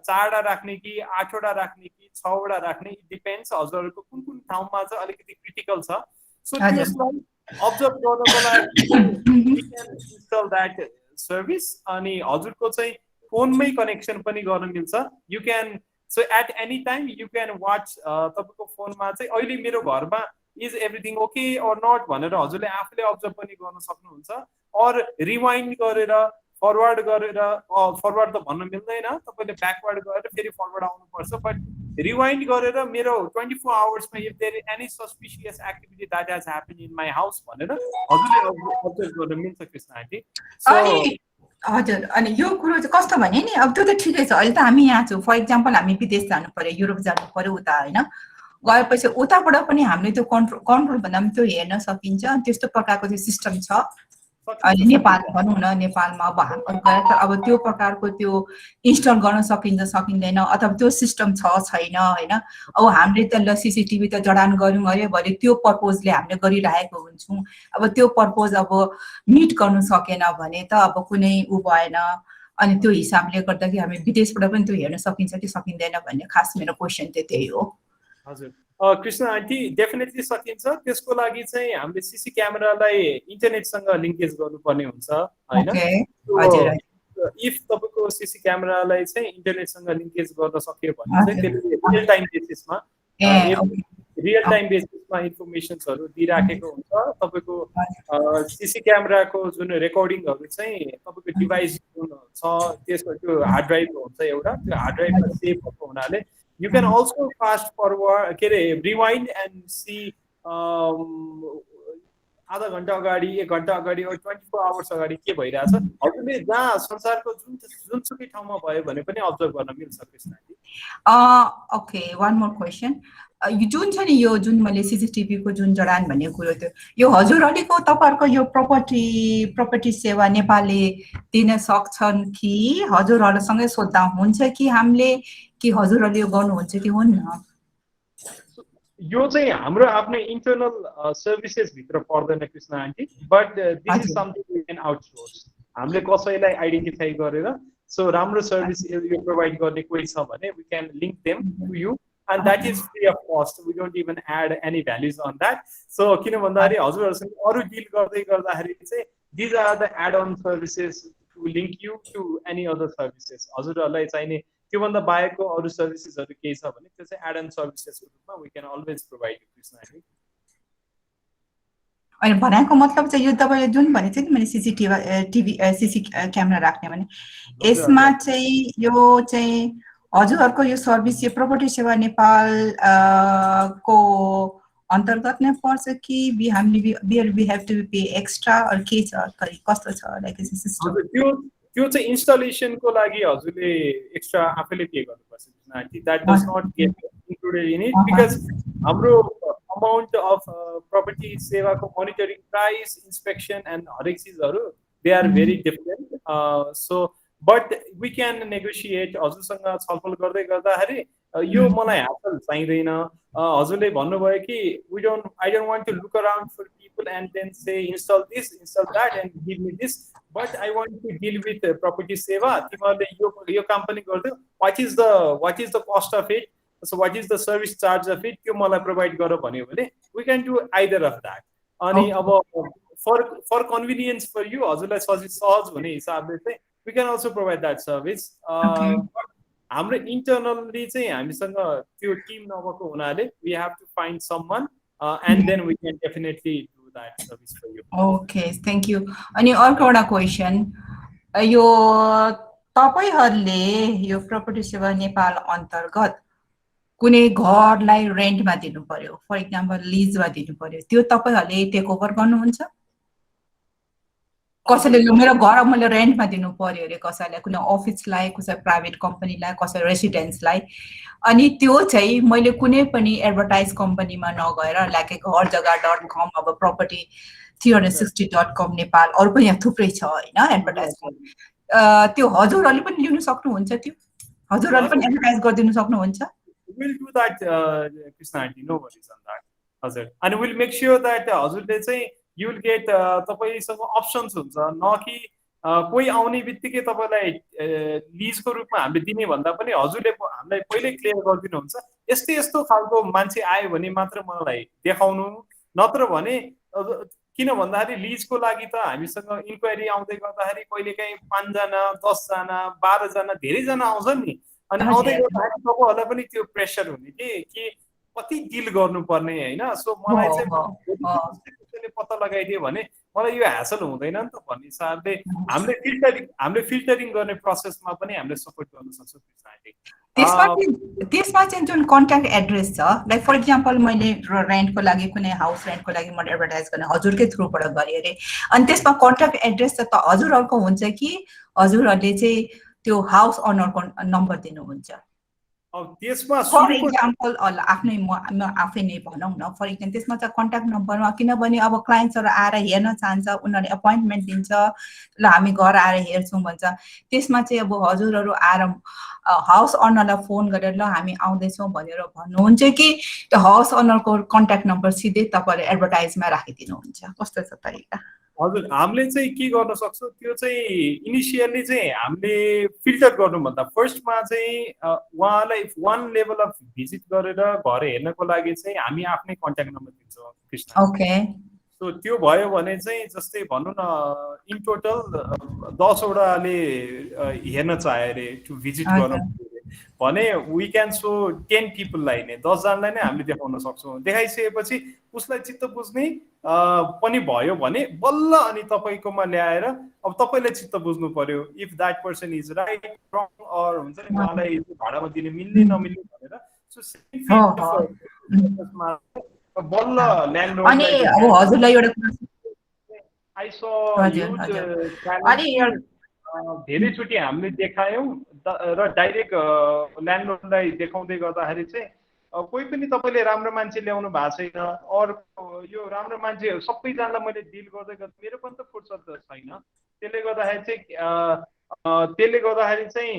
[SPEAKER 2] 4वटा राख्ने कि 8वटा राख्ने कि 6वटा राख्ने, इट डिपेन्ड्स हजुरहरूको कुन कुन ठाउँमा चाहिँ अलिकति क्रिटिकल छ. सो त्यसलाई अब्जर्भ गर्नको लागि इन्स्टल द्याट सर्भिस. अनि हजुरको चाहिँ फोनमै कनेक्सन पनि गर्न मिल्छ. You can so at any time you can watch. तपाईँको फोनमा चाहिँ अहिले मेरो घरमा is everything okay or not भनेर हजुरले आफूले अब्जर्भ पनि गर्न सक्नुहुन्छ. अर रिवाइन्ड गरेर फरवर्ड गरेर, फरवर्ड त भन्न मिल्दैन, तपाईँले ब्याकवर्ड गरेर फेरि फरवर्ड आउनुपर्छ. बट रिवाइन्ड गरेर मेरो 24 आवर्समा if there is any suspicious activity that has happen in my house भनेर हजुरले अब्जर्भ गर्न मिल्छ कृष्ण आन्टी.
[SPEAKER 10] हजुर, अनि यो कुरो चाहिँ कस्तो भने नि, अब त्यो त ठिकै छ. अहिले त हामी यहाँ छौँ, फर इक्जाम्पल हामी विदेश जानु पर्यो, युरोप जानु पर्यो उता होइन, गएपछि उताबाट पनि हामीले त्यो कन्ट्रोल भन्दा पनि त्यो हेर्न सकिन्छ त्यस्तो प्रकारको त्यो सिस्टम छ अहिले नेपाल भनौँ न नेपालमा अब हाम्रो गएर त अब त्यो प्रकारको त्यो इन्स्टल गर्न सकिन्छ सकिँदैन अथवा त्यो सिस्टम छ छैन हैन अब हामीले त ल सीसीटीभी त जडान गर्यौं अरे भरे त्यो पर्पजले हामीले गरिरहेको हुन्छौं अब त्यो पर्पज अब मिट गर्न सकेन भने त अब कुनै उ भएन अनि त्यो हिसाबले गर्दा कि हामी विदेशबाट पनि त्यो हेर्न सकिन्छ कि सकिँदैन भन्ने खास मेरो क्वेशन चाहिँ त्यही हो
[SPEAKER 2] हजुर कृष्ण आन्टी डेफिनेटली सकिन्छ त्यसको लागि चाहिँ हामीले सीसी क्यामेरालाई इन्टरनेटसँग लिङ्केज गर्नुपर्ने हुन्छ हैन इफ तपाईको सीसी क्यामेरालाई चाहिँ इन्टरनेटसँग लिङ्केज गर्न सक्यो भने चाहिँ त्यसले रियल टाइम बेसिसमा इन्फर्मेसन्सहरु दिइराखेको हुन्छ तपाईको सीसी क्यामेराको जुन रेकर्डिङहरु चाहिँ तपाईको डिभाइस छ त्यसको त्यो हार्ड ड्राइभ हुन्छ एउटा त्यो हार्ड ड्राइभमा सेभ भएको हुनाले you can also fast forward rewind and see आधा घण्टा अगाडि 1 घण्टा अगाडि 24 आवर्स अगाडि के भइराछ हजुरले जहाँ संसारको जुनसुकै ठाउँमा भयो भने पनि अब्जर्भ गर्न मिल्छ Krishnaji
[SPEAKER 10] okay one more question जुन छ नि यो जुन मैले सीसीटीभी को जुन जडान भन्ने कुरो त्यो यो हजुरहरुको तपाईहरुको यो प्रपर्टी सेवा नेपालले दिन सक्छन् कि हजुरहरुसँगै सोध्दा हुन्छ कि हामीले कि हजुरहरुले यो गर्नुहुन्छ कि हुन्न
[SPEAKER 4] यो चाहिँ हाम्रो आफ्नो इन्टरनल सर्भिसेस भित्र पर्दैन Krishna aunty but this is something we can outsource हामीले कसैलाई आइडेन्टिफाई गरेर सो राम्रो सर्भिस यो प्रोवाइड गर्ने कोही छ भने we can link them to you and that is free of cost we don't even add any values on that so किन भन्दाखेरि हजुरहरुसँग अरु डिल गर्दै गर्दाखेरि चाहिँ these are the add on services to link you to any other services हजुरहरुलाई चाहिने त्यो भन्दा बाहेकको अरु सर्भिसेसहरु के छ भने त्यो चाहिँ add on services को रूपमा we can always provide you Krishnaji
[SPEAKER 10] अनि भनेको मतलब चाहिँ यो तपाईले जुन भने चाहिँ मैले सीसी क्यामेरा राख्ने भने यसमा चाहिँ यो चाहिँ हजुरहरुको यो सर्भिस यो प्रपर्टी सेवा नेपाल को अन्तर्गत नै पर्छ कि we have to pay extra or के छ कस्तो छ लाइक दिस सिस्टम
[SPEAKER 2] त्यो चाहिँ इन्स्टलेसन को लागि हजुरले एक्स्ट्रा आफैले पे गर्नुपर्छ auntie that does not get included in it because हाम्रो अमाउन्ट अफ प्रपर्टी सेवाको मोनिटरिङ प्राइस इन्स्पेक्सन एन्ड हरेक चीजहरु they are very different so but we can negotiate हजुरसँग छलफल गर्दै गर्दाखेरि यो मलाई हासल चाहिदैन हजुरले भन्नुभयो कि I don't want to look around for people and then say install this install that and give me this but I want to deal with property seva तिमीहरुले यो काम पनि गर्दियौ what is the cost of it so what is the service charge of it त्यो मलाई प्रोवाइड गर भन्यो भने we can do either of that अनि अब for convenience for you हजुरलाई सहज हुने हिसाबले चाहिँ we can also provide that service हाम्रो internally चाहिँ हामीसँग त्यो टिम नभएको हुनाले we have to find someone and then we can definitely do that service for you
[SPEAKER 10] okay thank you अनि अर्को एउटा क्वेशन यो तपाईहरुले यो प्रपर्टी सेवा नेपाल अन्तर्गत कुनै घरलाई रेन्टमा दिनु पर्यो फर एक्जाम्पल लीजमा दिनु पर्यो त्यो तपाईहरुले टेक ओभर गर्नुहुन्छ कसैले मेरो घर मैले रेन्टमा दिनु पर्यो रे कसैले कुनै अफिसलाई कसै प्राइभेट कम्पनीलाई कसै रेसिडेन्सलाई अनि त्यो चाहिँ मैले कुनै पनि एडभर्टाइज कम्पनीमा नगएर लाइक घरजग्गा.com अब property 360.com नेपाल अरु पनि यहाँ थुप्रै छ हैन एडभर्टाइज त्यो हजुरहरुले पनि लिन सक्नुहुन्छ त्यो हजुरहरुले पनि एडभर्टाइज गरिदिन सक्नुहुन्छ
[SPEAKER 2] we'll do that Krishna aunty no worries on that हजुर and we'll make sure that हजुरले चाहिँ you will get तपाईसँग अप्सन्स हुन्छ न कि कोही आउने बित्तिकै तपाईलाई लीजको रूपमा हामीले दिने भन्दा पनि हजुरले हामीलाई पहिले क्लियर गरिदिनुहुन्छ यस्तो खालको मान्छे आयो भने मात्र मलाई देखाउनु नत्र भने किन भन्दाखेरि लीजको लागि त हामीसँग इन्क्वायरी आउँदै गर्दाखेरि कहिलेकाहीँ 5 जना 10 जना 12 जना धेरै जना आउँछन् नि अनि आउँदै गर्दाखेरि तपाईहरुलाई पनि त्यो प्रेसर हुने कि कति डिल गर्नुपर्ने हैन सो मलाई चाहिँ पत्ता लगाइदियो भने मलाई यो ह्यासल हुँदैन नि त भन्ने हिसाबले हामीले फिल्टरिङ गर्ने प्रोसेसमा पनि हामीले सपोर्ट गर्न सक्छौं
[SPEAKER 10] त्यसमा चाहिँ जुन कन्ट्याक्ट एड्रेस छ लाइक फर एक्जाम्पल मैले रेन्टको लागि कुनै हाउस रेन्टको लागि म एडभर्टाइज गर्ने हजुरकै थ्रुबाट गरे रे अनि त्यसमा कन्ट्याक्ट एड्रेस त हजुरहरुको हुन्छ कि हजुरहरुले चाहिँ त्यो हाउस ओनरको नम्बर दिनुहुन्छ
[SPEAKER 2] अब त्यसमा
[SPEAKER 10] फर
[SPEAKER 2] सुरुको
[SPEAKER 10] इक्जाम्पल आफ्नै म आफै नै भनौँ न फर इक्जाम्पल त्यसमा चाहिँ कन्ट्याक्ट नम्बरमा किनभने अब क्लाइन्ट्सहरू आएर हेर्न चाहन्छ उनीहरूले एपोइन्टमेन्ट दिन्छ ल हामी घर आएर हेर्छौँ भन्छ त्यसमा चाहिँ अब हजुरहरू आएर हाउस ओनरलाई फोन गरेर ल हामी आउँदैछौँ भनेर भन्नुहुन्छ कि त्यो हाउस ओनरको कन्ट्याक्ट नम्बर सिधै तपाईँले एडभर्टाइजमा राखिदिनुहुन्छ कस्तो छ तरिका
[SPEAKER 2] हजुर हामीले चाहिँ के गर्न सक्छौँ त्यो चाहिँ इनिसियली चाहिँ हामीले फिल्टर गर्नुभन्दा फर्स्टमा चाहिँ उहाँलाई वान लेभल अफ भिजिट गरेर घर हेर्नको लागि चाहिँ हामी आफ्नै कन्ट्याक्ट नम्बर दिन्छौँ कृष्ण
[SPEAKER 10] ओके
[SPEAKER 2] सो त्यो भयो भने चाहिँ जस्तै भनौँ न इन टोटल 10वटाले हेर्न चाहे अरे टु भिजिट गर्न भने वी क्यान सो 10 पिपललाई नै 10 जनालाई नै हामीले देखाउन सक्छौँ देखाइसकेपछि उसलाई चित्त बुझ्ने पनि भयो भने बल्ल अनि तपाईँकोमा ल्याएर अब तपाईँले चित्त बुझ्नु पर्यो if that person is right wrong or हुन्छ नि उहाँलाई भाडामा दिने मिल्ने नमिल्ने भनेर सो बल्ल ल्यान्डलर्ड
[SPEAKER 10] अनि अब हजुरलाई एउटा
[SPEAKER 2] आई सो धेरैचोटि हामीले देखायौँ र डाइरेक्ट ल्यान्डलर्डलाई देखाउँदै गर्दाखेरि चाहिँ कोही पनि तपाईँले राम्रो मान्छे ल्याउनु भएको छैन अर्को यो राम्रो मान्छे सबैजनालाई मैले डिल गर्दै गर्दा मेरो पनि त फुर्सद छैन त्यसले गर्दाखेरि चाहिँ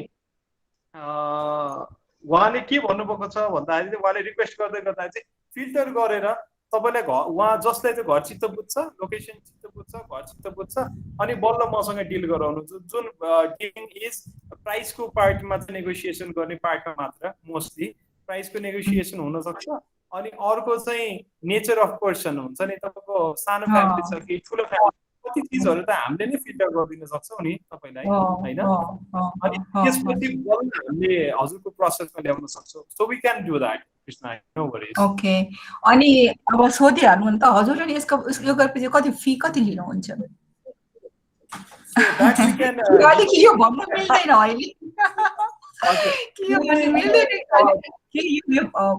[SPEAKER 2] उहाँले के भन्नुभएको छ भन्दाखेरि चाहिँ उहाँले रिक्वेस्ट गर्दै गर्दाखेरि चाहिँ फिल्टर गरेर तपाईँलाई उहाँ जसलाई चाहिँ घर चित्त बुझ्छ लोकेसन चित्त बुझ्छ घर चित्त बुझ्छ अनि बल्ल मसँग डिल गराउनु जुन डिलिङ इज प्राइसको पार्टमा चाहिँ नेगोसिएसन गर्ने पार्टमा मात्र मोस्टली प्राइसको नेगोसिएसन हुनसक्छ अनि अर्को चाहिँ नेचर अफ पर्सन हुन्छ नि तपाईँको सानो फ्यामिली छ कि ठुलो फ्यामिली कति चिजहरू त हामीले नै फिल्टर गरिदिन सक्छौँ नि तपाईँलाई होइन अनि त्यसपछि बल्ल हामीले हजुरको प्रोसेसमा ल्याउन सक्छौँ so we can do that
[SPEAKER 10] okay अनि अब सोधिहाल्नु नि त हजुरले यसको यो गरेपछि कति फी कति लिनुहुन्छ यो भन्न मिल्दैन अहिले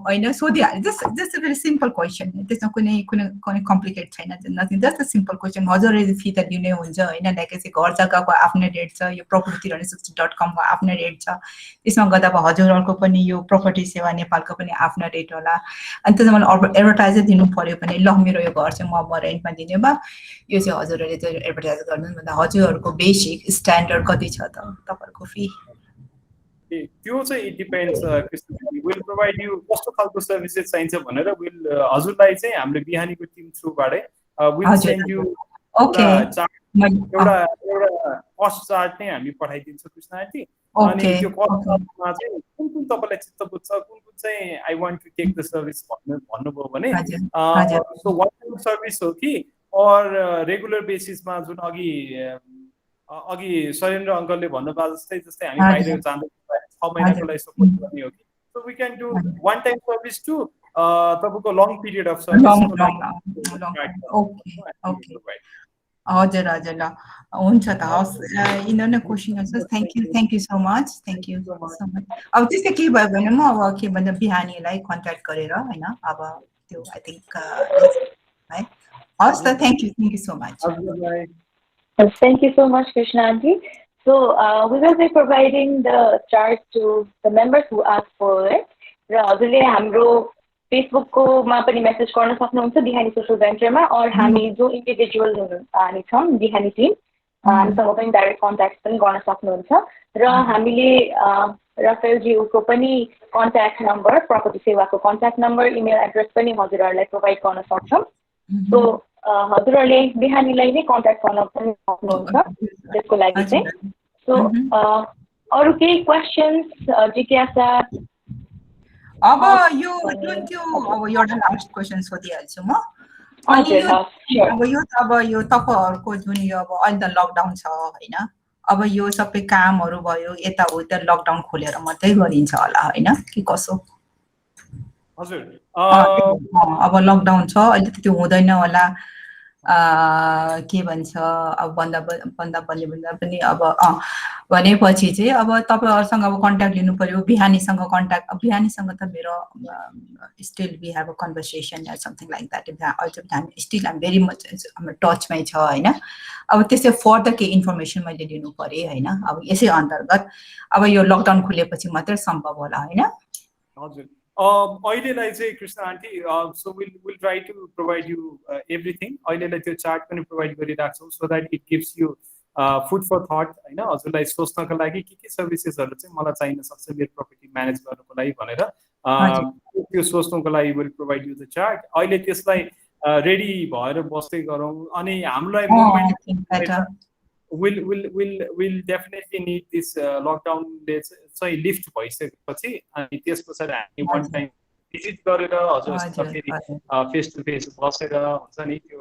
[SPEAKER 10] होइन सोधिहाल्नु जस्ट भेरी सिम्पल क्वेसन त्यसमा कुनै कम्प्लिकेट छैन नथिङ जस्ट सिम्पल क्वेसन हजुरले फी त लिनै हुन्छ होइन लाइक घर जग्गाको आफ्नै रेट छ यो property360.com को आफ्नै रेट छ त्यसमा गर्दा अब हजुरहरूको पनि यो प्रपर्टी सेवा नेपालको पनि आफ्नो रेट होला अनि त्यसमा मैले एडभर्टाइजै दिनु पर्यो भने ल मेरो यो घर चाहिँ म रेन्टमा दिने भए यो चाहिँ हजुरहरूले चाहिँ एडभर्टाइज गर्नु भन्दा हजुरहरूको बेसिक स्ट्यान्डर्ड कति छ त तपाईँहरूको फी
[SPEAKER 2] त्यो चाहिँ it depends will provide you कस्तो खालको सर्भिसेस चाहिन्छ भनेर विल हजुरलाई चाहिँ हाम्रो बिहानीको टिम थ्रुबाटै विल सेन्ड यु एउटा कस्ट चार्ट नै हामी पठाइदिन्छौँ कृष्ण आन्टी अनि त्यो कस्ट चार्टमा चाहिँ कुन कुन तपाईँलाई चित्त बुझ्छ कुन कुन चाहिँ I want to take the service भन्नुभयो भने सो वान टाइम सर्भिस हो कि अर रेगुलर बेसिसमा जुन अघि शैलेन्द्र अङ्कलले भन्नुभयो जस्तै हामी बाहिर जाँदा 6 महिनाको लागि सपोर्ट गर्ने हो कि so we can do one time service to तपाईँको लङ पिरियड अफ सर्भिस
[SPEAKER 10] हजुर हजुर ल हुन्छ त हस् यिनीहरू नै क्वेसनहरू छ thank you so much so much अब त्यस्तै के भयो भने म अब के भन्छ बिहानीलाई कन्ट्याक्ट गरेर होइन अब त्यो आई थिङ्क है हस् त thank you so much
[SPEAKER 1] Thank you so much, Krishna Aunty. So we will be providing the chart to the members who ask for it. र हजुरले हाम्रो फेसबुककोमा पनि मेसेज गर्न सक्नुहुन्छ बिहानी सोसल भेन्चरमा और हामी जो इन्डिभिजुअल हामी छौँ बिहानी टिम हामीसँग पनि डाइरेक्ट कन्ट्याक्ट पनि गर्न सक्नुहुन्छ र हामीले राफेलज्यूको पनि कन्ट्याक्ट नम्बर प्रपर्टी सेवाको कन्ट्याक्ट नम्बर इमेल एड्रेस पनि हजुरहरूलाई प्रोभाइड गर्न सक्छौँ सो हजुरहरूले बिहानीलाई नै कन्ट्याक्ट गर्न पनि सक्नुहुन्छ त्यसको लागि चाहिँ सो अरू केही क्वेसन्स जिज्ञासा
[SPEAKER 10] अब यो जुन त्यो अब एउटा लास्ट क्वेसन सोधिहाल्छु म अनि अब यो तपाईँहरूको जुन यो अब अहिले त लकडाउन छ होइन अब यो सबै कामहरू भयो यताउता लकडाउन खोलेर मात्रै गरिन्छ होला होइन कि कसो
[SPEAKER 2] हजुर
[SPEAKER 10] अब लकडाउन छ अहिले त त्यो हुँदैन होला के भन्छ अब भन्दा पनि अब भनेपछि चाहिँ अब तपाईँहरूसँग अब कन्ट्याक्ट लिनु पर्यो बिहानीसँग कन्ट्याक्ट बिहानीसँग त मेरो still we have a conversation या समथिङ लाइक द्याट अहिले हामी स्टिल हामी भेरी मच हाम्रो टचमै छ होइन अब त्यसै फर्दर केही इन्फर्मेसन मैले लिनु पऱ्यो होइन अब यसै अन्तर्गत अब यो लकडाउन खुलेपछि मात्रै सम्भव होला होइन
[SPEAKER 2] हजुर अहिलेलाई चाहिँ Krishna auntie so will try to provide you everything अहिलेलाई त्यो चार्ट पनि प्रोभाइड गरिराख्छौँ so that it gives you food for thought होइन हजुरलाई सोच्नको लागि के सर्भिसेसहरू चाहिँ मलाई चाहिन सक्छ मेरो प्रपर्टी म्यानेज गर्नको लागि भनेर त्यो सोच्नुको लागि will provide you the chart अहिले त्यसलाई रेडी भएर बस्दै गरौँ अनि हामीलाई will definitely need this lockdown चाहिँ लिफ्ट भइसकेपछि अनि त्यस पछाडि हामी वन टाइम भिजिट गरेर हजुरसँग फेरि फेस टु फेस बसेर हुन्छ नि त्यो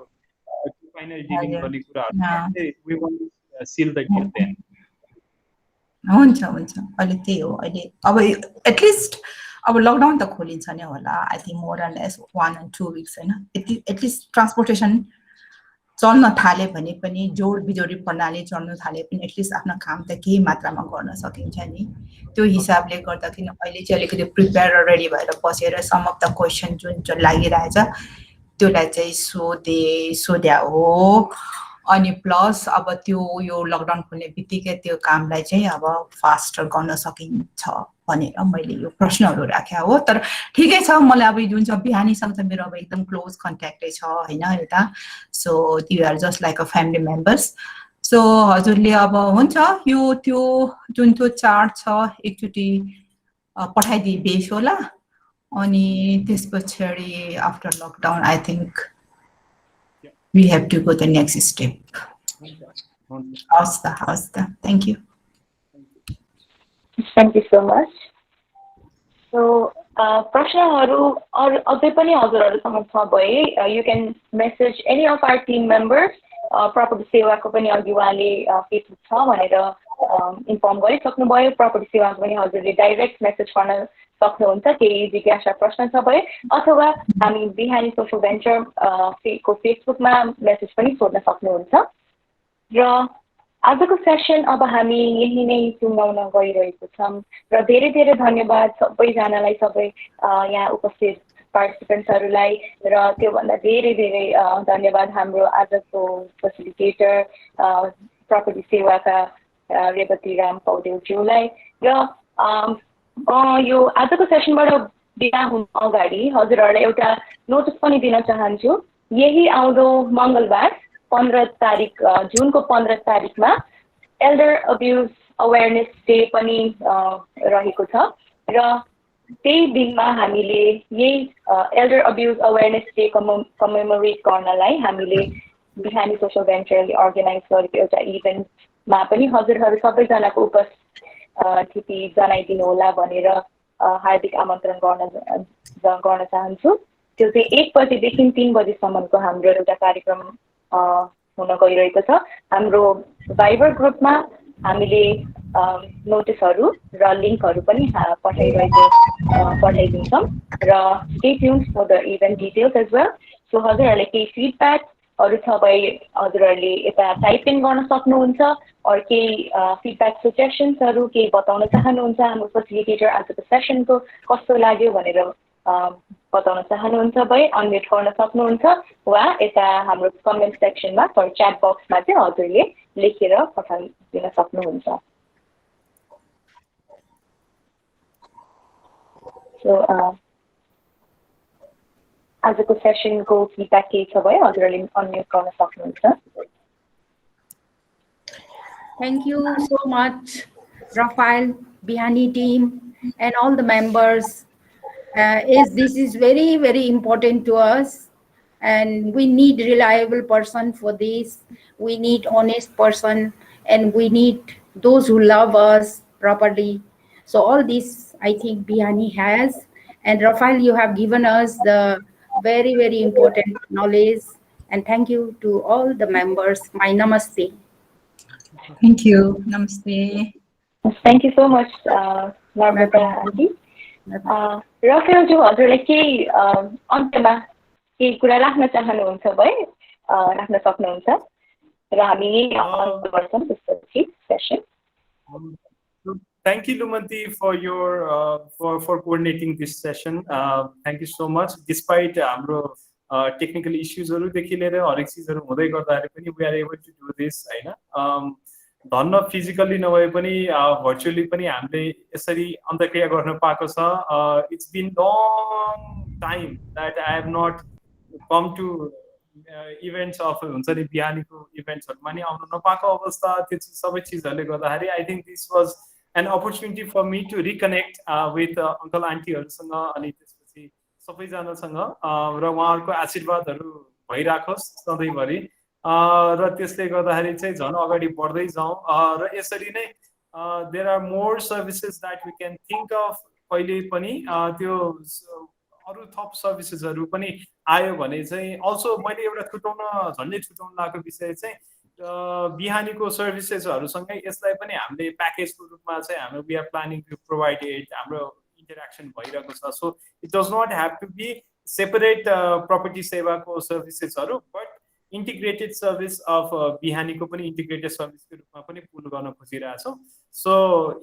[SPEAKER 2] फाइनल डिलिङ गर्ने कुराहरू चाहिँ we want to seal the deal then
[SPEAKER 10] हुन्छ अहिले त्यही हो अहिले अब एटलिस्ट अब लकडाउन त खोलिन्छ नि होला I think more and lace 1 and 2 weeks हैन एटलिस्ट ट्रान्सपोर्टेसन चल्न थाले भने पनि जोड बिजोडी प्रणाली चल्न थाले पनि एटलिस्ट आफ्नो काम त केही मात्रामा गर्न सकिन्छ नि त्यो हिसाबले गर्दाखेरि अहिले चाहिँ अलिकति प्रिपेयर रेडी भएर बसेर सम अफ द क्वेशन जुन लागिरहेछ त्योलाई चाहिँ सोध्या हो अनि प्लस अब त्यो यो लकडाउन खोल्ने बित्तिकै त्यो कामलाई चाहिँ अब फास्टर गर्न सकिन्छ भनेर मैले यो प्रश्नहरू राख्या हो तर ठिकै छ मलाई अब जुन चाहिँ बिहानीसँग त मेरो अब एकदम क्लोज कन्ट्याक्टै छ हैन यता so you are just like a family members so हजुरले अब हुन्छ यो त्यो जुन त्यो चार्ट छ एकचोटि पठाइदिए बेस होला अनि त्यसपछि after lockdown I think we have to go the next step. How's thank you.
[SPEAKER 1] Thank you so much. So, प्रश्नहरू अझै पनि हजुरहरूसँग छ भए you can message any of our team members. Property सेवाको पनि अघि उहाँले फेसबुक छ भनेर इन्फर्म गरिसक्नुभयो प्रपर्टी सेवाको पनि हजुरले डाइरेक्ट मेसेज गर्न सक्नुहुन्छ केही जिज्ञासा प्रश्न छ भए अथवा हामी बिहानी सोशल भेन्चर को फेसबुकमा मेसेज पनि सोध्न सक्नुहुन्छ र आजको सेसन अब हामी यही नै टुङ्गाउन गइरहेको छौँ र धेरै धेरै धन्यवाद सबैजनालाई सबै यहाँ उपस्थित पार्टिसिपेन्ट्सहरूलाई र त्योभन्दा धेरै धेरै धन्यवाद हाम्रो आजको फेसिलिटेटर प्रपर्टी सेवाका रेवती राम पौडेलज्यूलाई र यो आजको सेसनबाट बिदा हुनु अगाडि हजुरहरूलाई एउटा नोटिस पनि दिन चाहन्छु यही आउँदो मङ्गलबार 15 तारिक जुनको 15 तारिकमा एल्डर अब्युज अवेरनेस डे पनि रहेको छ र त्यही दिनमा हामीले यही Elder abuse awareness day commemorate गर्नलाई हामीले बिहानी सोशल भेन्चरले अर्गनाइज गरेको एउटा इभेन्टमा पनि हजुरहरू सबैजनाको उपस्थिति जनाइदिनु होला भनेर हार्दिक आमन्त्रण गर्न चाहन्छु त्यो चाहिँ 1 बजेदेखि 3 बजेसम्मको हाम्रो एउटा कार्यक्रम हुन गइरहेको छ हाम्रो भाइबर ग्रुपमा हामीले नोटिसहरू र लिङ्कहरू पनि पठाइदिन्छौँ र stay tuned for the event details as well so हजुरहरूले केही फिडब्याकहरू छ भए हजुरहरूले यता टाइपिङ गर्न सक्नुहुन्छ अरू केही फिडब्याक सजेसन्सहरू केही बताउन चाहनुहुन्छ हाम्रो फेसिलिटेटर आजको सेसनको कस्तो लाग्यो भनेर बताउन चाहनुहुन्छ भए अनम्युट गर्न सक्नुहुन्छ वा यता हाम्रो कमेन्ट सेक्सनमा सरी च्याट बक्समा चाहिँ हजुरले लेखेर पठाइदिन सक्नुहुन्छ सो आजको सेसनको फिडब्याक केही छ भए हजुरहरूले अनम्युट गर्न सक्नुहुन्छ
[SPEAKER 11] Thank you so much, Rafael, Bihani team, and all the members. This is very, very important to us, and we need reliable person for this. We need honest person, and we need those who love us properly. So all this, I think, Bihani has. And Rafael, you have given us the very, very important knowledge. And thank you to all the members. My namaste.
[SPEAKER 10] Thank you. Namaste.
[SPEAKER 1] Thank you so much, Narmata Aunty. Rafaelज्यू हजुरले केही अन्त्यमा केही कुरा राख्न चाहनुहुन्छ भए राख्न सक्नुहुन्छ र हामी अन्त्य गर्छौँ त्यसपछि session
[SPEAKER 2] Thank you, Lumanti, for your for coordinating this session. Thank you so much. Despite हाम्रो technical issues हरुदेखि लिएर हरेक चीजहरु हुँदै गर्दाखेरि पनि we are able to do this हैन धन्न फिजिकली नभए पनि भर्चुअली पनि हामीले यसरी अन्तर्क्रिया गर्न पाएको छ it's been long time that I have not come to events of हुन्छ नि बिहानीको इभेन्ट्सहरूमा नि आउनु नपाएको अवस्था त्यो सबै चिजहरूले गर्दाखेरि I think this was an opportunity for me to reconnect with uncle आन्टीहरूसँग अनि त्यसपछि सबैजनासँग र उहाँहरूको आशीर्वादहरू भइराखोस् सधैँभरि र त्यसले गर्दाखेरि चाहिँ झन् अगाडि बढ्दै जाउँ र यसरी नै there are more services that we can think of कहिले पनि त्यो अरू थप सर्भिसेसहरू पनि आयो भने चाहिँ अल्सो मैले एउटा झन्डै छुटाउन लागेको विषय चाहिँ बिहानीको सर्भिसेसहरूसँगै यसलाई पनि हामीले प्याकेजको रूपमा चाहिँ हाम्रो we are planning to provide it हाम्रो इन्टरेक्सन भइरहेको छ so it does not have to be separate property सेवाको सर्भिसेसहरू बट इन्टिग्रेटेड सर्भिस अफ बिहानीको पनि इन्टिग्रेटेड सर्भिसको रूपमा पनि पुल गर्न खोजिरहेछौँ so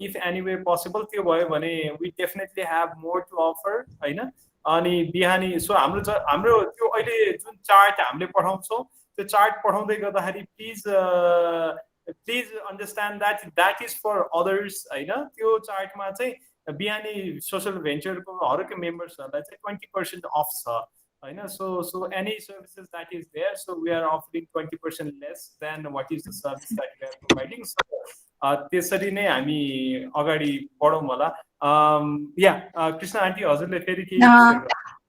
[SPEAKER 2] if any way possible त्यो भयो भने we definitely have more to offer होइन अनि बिहानी सो हाम्रो त्यो अहिले जुन चार्ट हामीले पठाउँछौँ त्यो चार्ट पठाउँदै गर्दाखेरि please understand that is for others होइन त्यो चार्टमा चाहिँ बिहानी सोसल भेन्चरको हरेक मेम्बर्सहरूलाई चाहिँ 20% अफ छ होइन so any services that is there so we are offering 20% less than what is the service that we are providing so त्यसरी नै हामी अगाडि बढौँ होला या कृष्ण आन्टी हजुरले फेरि के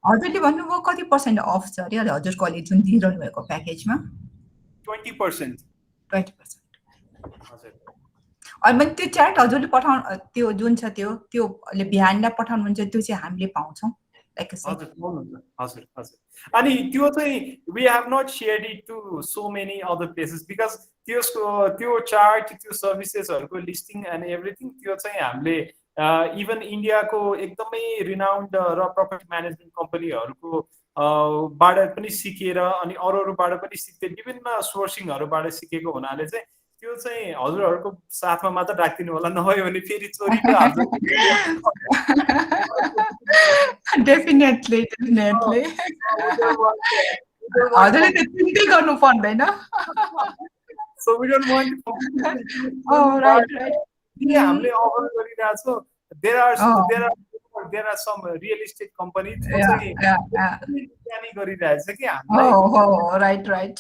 [SPEAKER 10] हजुरले भन्नुभयो कति % अफ छ अरे हजुरको अहिले जुन दिइरहनु भएको प्याकेजमा
[SPEAKER 2] 20%.
[SPEAKER 10] 20%. अनि मैले त्यो चार्ट हजुरले पठाउनु त्यो जुन छ त्यो अहिले बिहानलाई पठाउनुहुन्छ त्यो चाहिँ हामीले पाउँछौँ
[SPEAKER 2] हजुर अनि त्यो चाहिँ we have not shared it to so many other places because त्यो चार्ट त्यो सर्भिसेसहरूको लिस्टिङ एन्ड एभ्रिथिङ त्यो चाहिँ हामीले इभन इन्डियाको एकदमै रिनाउन्ड र प्रपर्टी म्यानेजमेन्ट कम्पनीहरूको बाट पनि सिकेर अनि अरूबाट पनि सिक्दै विभिन्न सोर्सिङहरूबाट सिकेको हुनाले चाहिँ त्यो चाहिँ हजुरहरूको साथमा मात्र राखिदिनु होला नभए भने फेरि चोरीको
[SPEAKER 10] डेफिनेटली हजुरले त चिन्तै गर्नु पर्दैन
[SPEAKER 2] so we don't want right हामीले अफर गरिरहेछौँ there are some real estate companies गरिरहेछ कि
[SPEAKER 10] right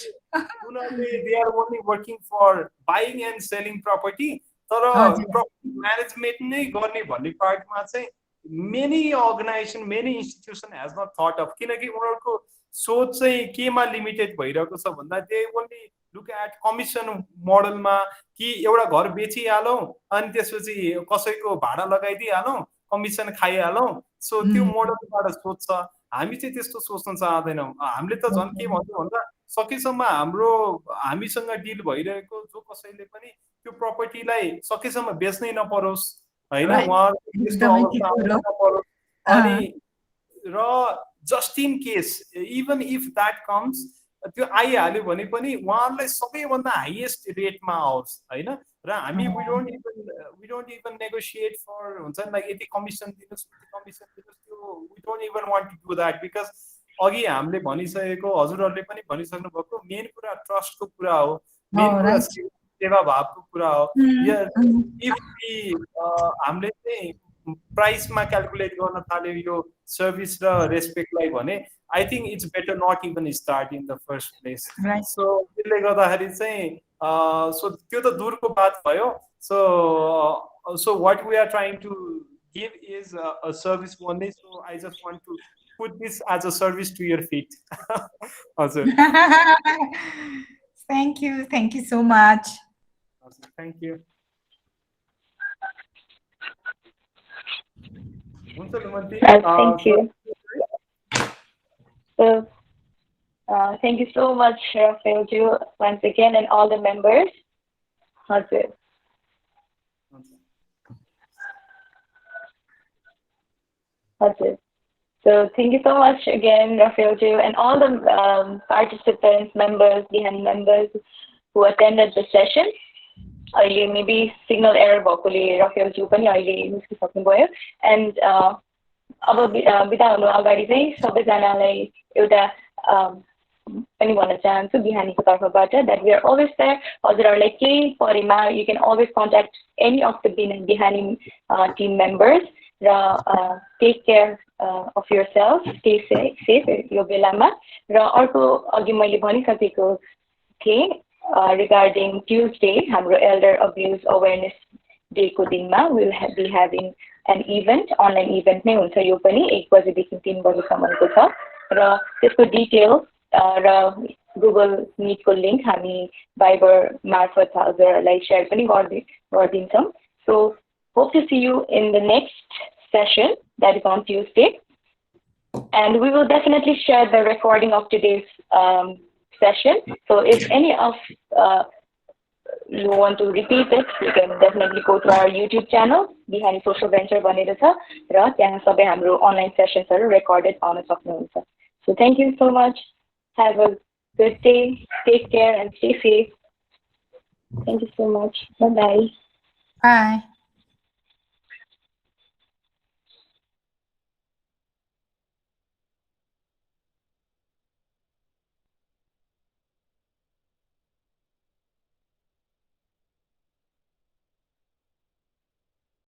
[SPEAKER 2] they are only working for buying and selling property तर property management नै गर्ने भन्ने पार्टमा चाहिँ many organization many institution has not thought of किनकि उनीहरूको सोच चाहिँ केमा लिमिटेड भइरहेको छ भन्दा they only look at commission मोडलमा कि एउटा घर बेचिहालौँ अनि त्यसपछि कसैको भाडा लगाइदिइहालौँ कमिसन खाइहालौँ सो त्यो मोडलबाट सोच्छ हामी चाहिँ त्यस्तो सोच्न चाहदैनौँ हामीले त झन् के भन्छौँ भन्दा सकेसम्म हामीसँग डिल भइरहेको जो कसैले पनि त्यो प्रपर्टीलाई सकेसम्म बेच्नै नपरोस् होइन उहाँहरू अनि र just in case even if that comes त्यो आइहाल्यो भने पनि उहाँहरूलाई सबैभन्दा हाइएस्ट रेटमा आओस् होइन र हामी we don't even negotiate for हुन्छ नि लाइक यति कमिसन दिनुहोस् त्यो we don't even want to do that because अघि हामीले भनिसकेको हजुरहरूले पनि भनिसक्नु भएको मेन कुरा ट्रस्टको कुरा हो मेन कुरा सेवा भावको कुरा हो इफ हामीले चाहिँ प्राइसमा क्यालकुलेट गर्न थाल्यो यो सर्भिस र रेस्पेक्टलाई भने I think it's better not even start in the first place so त्यसले गर्दाखेरि चाहिँ सो त्यो त दूरको बात भयो so what we are trying to give is a service भन्ने so I just want to put this as a service to your feet हजुर
[SPEAKER 10] thank you so much
[SPEAKER 2] thank you
[SPEAKER 1] Thank you. So, thank you so much, Raphael, once again, and all the members. Hazir. So, thank you so much again, Raphael, and all the participants, members, Bihan members who attended the session. अहिले मेबी सिग्नल एरर भएकोले रफेलज्यू पनि अहिले निस्किसक्नुभयो एन्ड अब बिदा हुनु अगाडि चाहिँ सबैजनालाई एउटा पनि भन्न चाहन्छु बिहानीको तर्फबाट that we are always there. हजुरहरूलाई केही परेमा you can always contact any of the बिहानी team members र take care of yourself, stay safe यो बेलामा र अर्को अघि मैले भनिसकेको थिएँ regarding Tuesday हाम्रो Elder Abuse Awareness Day को दिनमा we will be having an event, online event नै हुन्छ यो पनि 1 बजेदेखि 3 बजेसम्मको छ र त्यसको डिटेल्स र Google Meet को लिंक हामी Viber मार्फत हजुरहरूलाई शेयर पनि गरिदिन्छौँ. So hope to see you in the next session that is on Tuesday, and we will definitely share the recording of today's session. So if any of you want to repeat it, you can definitely go to our YouTube channel, Bihani Social Venture भनेर छ र त्यहाँ सबै हाम्रो online sessionsहरू recorded पाउन सक्नुहुन्छ. So thank you so much. Have a good day. Take care and stay safe. Thank you so much. Bye-bye.
[SPEAKER 10] Bye.